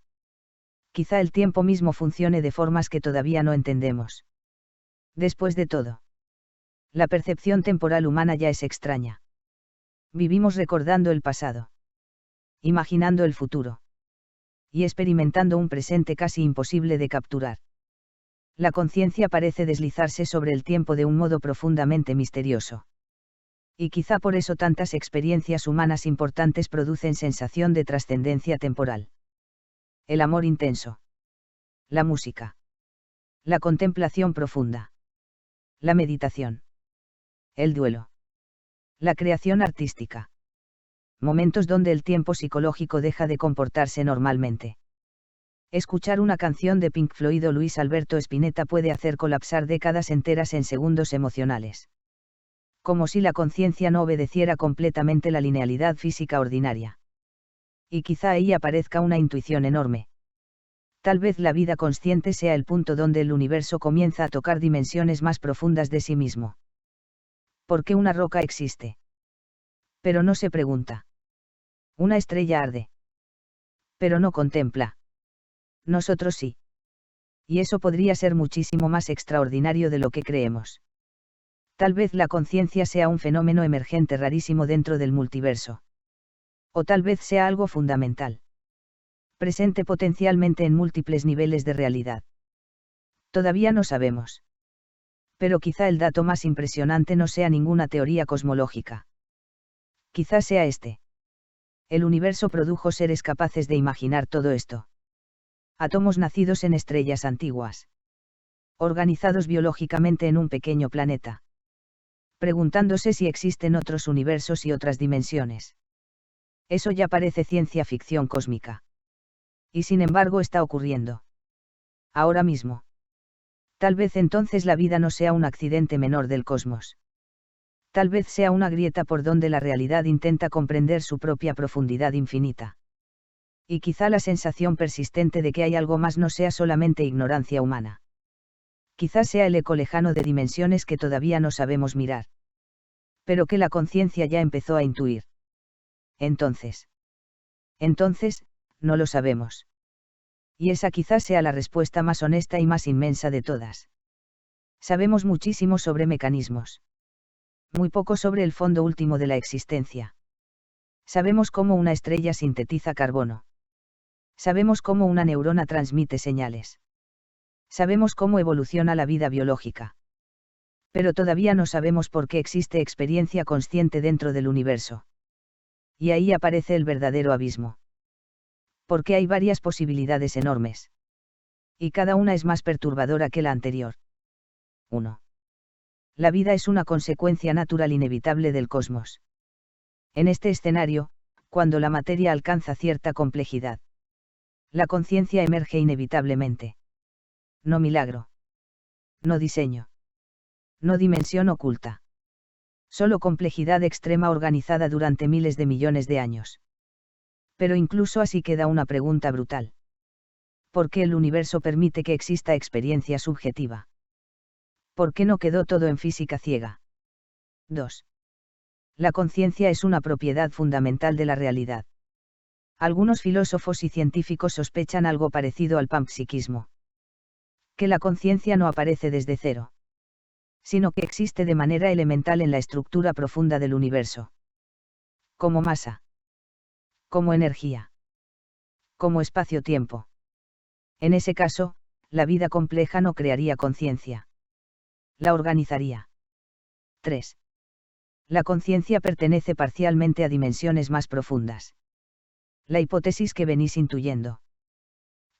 Quizá el tiempo mismo funcione de formas que todavía no entendemos. Después de todo, la percepción temporal humana ya es extraña. Vivimos recordando el pasado, imaginando el futuro, y experimentando un presente casi imposible de capturar. La conciencia parece deslizarse sobre el tiempo de un modo profundamente misterioso. Y quizá por eso tantas experiencias humanas importantes producen sensación de trascendencia temporal. El amor intenso. La música. La contemplación profunda. La meditación. El duelo. La creación artística. Momentos donde el tiempo psicológico deja de comportarse normalmente. Escuchar una canción de Pink Floyd o Luis Alberto Spinetta puede hacer colapsar décadas enteras en segundos emocionales. Como si la conciencia no obedeciera completamente la linealidad física ordinaria. Y quizá ahí aparezca una intuición enorme. Tal vez la vida consciente sea el punto donde el universo comienza a tocar dimensiones más profundas de sí mismo. ¿Por qué una roca existe? Pero no se pregunta. Una estrella arde. Pero no contempla. Nosotros sí. Y eso podría ser muchísimo más extraordinario de lo que creemos. Tal vez la conciencia sea un fenómeno emergente rarísimo dentro del multiverso. O tal vez sea algo fundamental. Presente potencialmente en múltiples niveles de realidad. Todavía no sabemos. Pero quizá el dato más impresionante no sea ninguna teoría cosmológica. Quizá sea este. El universo produjo seres capaces de imaginar todo esto. Átomos nacidos en estrellas antiguas. Organizados biológicamente en un pequeño planeta. Preguntándose si existen otros universos y otras dimensiones. Eso ya parece ciencia ficción cósmica. Y sin embargo está ocurriendo. Ahora mismo. Tal vez entonces la vida no sea un accidente menor del cosmos. Tal vez sea una grieta por donde la realidad intenta comprender su propia profundidad infinita. Y quizá la sensación persistente de que hay algo más no sea solamente ignorancia humana. Quizá sea el eco lejano de dimensiones que todavía no sabemos mirar. Pero que la conciencia ya empezó a intuir. Entonces, no lo sabemos. Y esa quizás sea la respuesta más honesta y más inmensa de todas. Sabemos muchísimo sobre mecanismos. Muy poco sobre el fondo último de la existencia. Sabemos cómo una estrella sintetiza carbono. Sabemos cómo una neurona transmite señales. Sabemos cómo evoluciona la vida biológica. Pero todavía no sabemos por qué existe experiencia consciente dentro del universo. Y ahí aparece el verdadero abismo. Porque hay varias posibilidades enormes. Y cada una es más perturbadora que la anterior. 1. La vida es una consecuencia natural inevitable del cosmos. En este escenario, cuando la materia alcanza cierta complejidad, la conciencia emerge inevitablemente. No milagro. No diseño. No dimensión oculta. Solo complejidad extrema organizada durante miles de millones de años. Pero incluso así queda una pregunta brutal. ¿Por qué el universo permite que exista experiencia subjetiva? ¿Por qué no quedó todo en física ciega? 2. La conciencia es una propiedad fundamental de la realidad. Algunos filósofos y científicos sospechan algo parecido al panpsiquismo. Que la conciencia no aparece desde cero, sino que existe de manera elemental en la estructura profunda del universo. Como masa. Como energía. Como espacio-tiempo. En ese caso, la vida compleja no crearía conciencia. La organizaría. 3. La conciencia pertenece parcialmente a dimensiones más profundas. La hipótesis que venís intuyendo.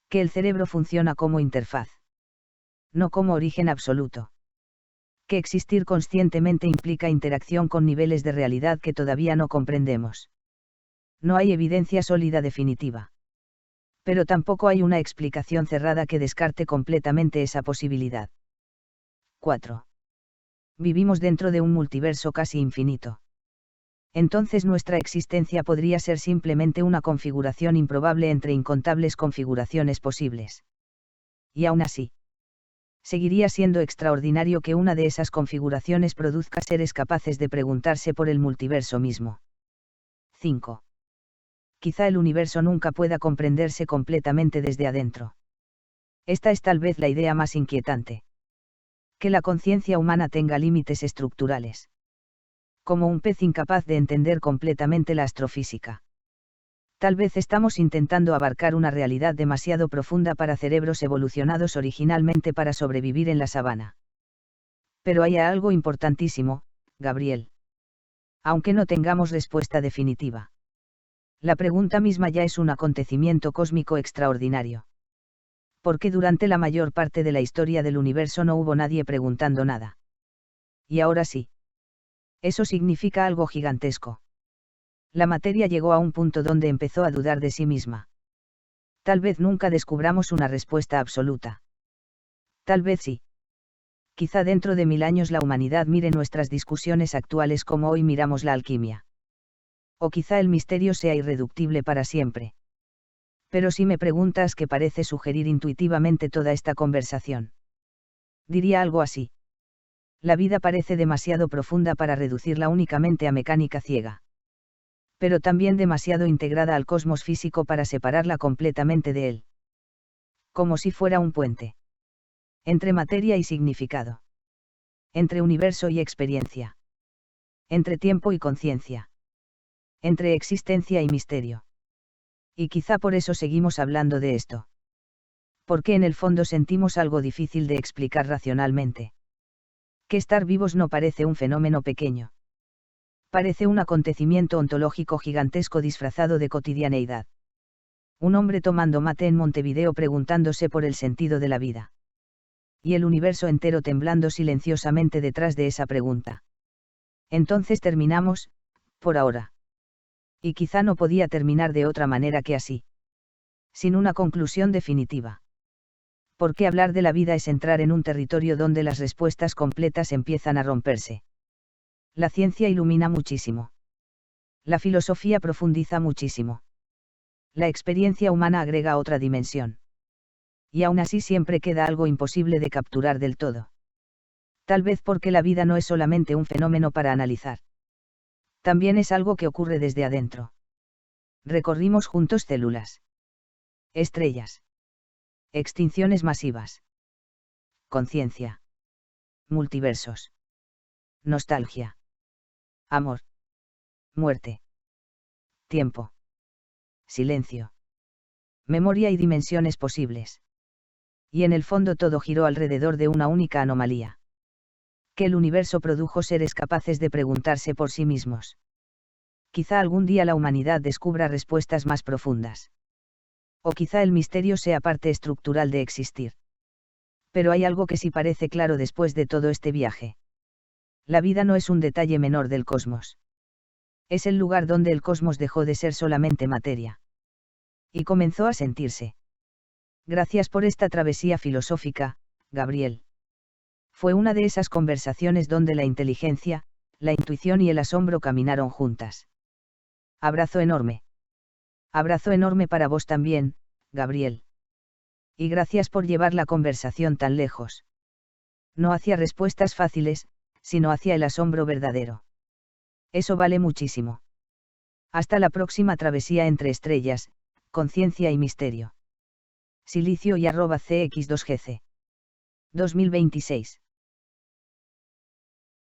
Que el cerebro funciona como interfaz. No como origen absoluto. Que existir conscientemente implica interacción con niveles de realidad que todavía no comprendemos. No hay evidencia sólida definitiva. Pero tampoco hay una explicación cerrada que descarte completamente esa posibilidad. 4. Vivimos dentro de un multiverso casi infinito. Entonces nuestra existencia podría ser simplemente una configuración improbable entre incontables configuraciones posibles. Y aún así, seguiría siendo extraordinario que una de esas configuraciones produzca seres capaces de preguntarse por el multiverso mismo. 5. Quizá el universo nunca pueda comprenderse completamente desde adentro. Esta es tal vez la idea más inquietante. Que la conciencia humana tenga límites estructurales. Como un pez incapaz de entender completamente la astrofísica. Tal vez estamos intentando abarcar una realidad demasiado profunda para cerebros evolucionados originalmente para sobrevivir en la sabana. Pero hay algo importantísimo, Gabriel. Aunque no tengamos respuesta definitiva. La pregunta misma ya es un acontecimiento cósmico extraordinario. Porque durante la mayor parte de la historia del universo no hubo nadie preguntando nada. Y ahora sí. Eso significa algo gigantesco. La materia llegó a un punto donde empezó a dudar de sí misma. Tal vez nunca descubramos una respuesta absoluta. Tal vez sí. Quizá dentro de 1000 años la humanidad mire nuestras discusiones actuales como hoy miramos la alquimia. O quizá el misterio sea irreductible para siempre. Pero si me preguntas qué parece sugerir intuitivamente toda esta conversación. Diría algo así. La vida parece demasiado profunda para reducirla únicamente a mecánica ciega. Pero también demasiado integrada al cosmos físico para separarla completamente de él. Como si fuera un puente. Entre materia y significado. Entre universo y experiencia. Entre tiempo y conciencia. Entre existencia y misterio. Y quizá por eso seguimos hablando de esto. Porque en el fondo sentimos algo difícil de explicar racionalmente. Que estar vivos no parece un fenómeno pequeño. Parece un acontecimiento ontológico gigantesco disfrazado de cotidianeidad. Un hombre tomando mate en Montevideo preguntándose por el sentido de la vida. Y el universo entero temblando silenciosamente detrás de esa pregunta. Entonces terminamos, por ahora. Y quizá no podía terminar de otra manera que así. Sin una conclusión definitiva. Porque hablar de la vida es entrar en un territorio donde las respuestas completas empiezan a romperse. La ciencia ilumina muchísimo. La filosofía profundiza muchísimo. La experiencia humana agrega otra dimensión. Y aún así siempre queda algo imposible de capturar del todo. Tal vez porque la vida no es solamente un fenómeno para analizar. También es algo que ocurre desde adentro. Recorrimos juntos células. Estrellas. Extinciones masivas. Conciencia. multiversos. Nostalgia. Amor. Muerte. Tiempo. Silencio. Memoria y dimensiones posibles. Y en el fondo todo giró alrededor de una única anomalía. Que el universo produjo seres capaces de preguntarse por sí mismos. Quizá algún día la humanidad descubra respuestas más profundas. O quizá el misterio sea parte estructural de existir. Pero hay algo que sí parece claro después de todo este viaje. La vida no es un detalle menor del cosmos. Es el lugar donde el cosmos dejó de ser solamente materia. Y comenzó a sentirse. Gracias por esta travesía filosófica, Gabriel. Fue una de esas conversaciones donde la inteligencia, la intuición y el asombro caminaron juntas. Abrazo enorme. Abrazo enorme para vos también, Gabriel. Y gracias por llevar la conversación tan lejos. No hacia respuestas fáciles, sino hacia el asombro verdadero. Eso vale muchísimo. Hasta la próxima travesía entre estrellas, conciencia y misterio. Silicio y @cx2gc. 2026.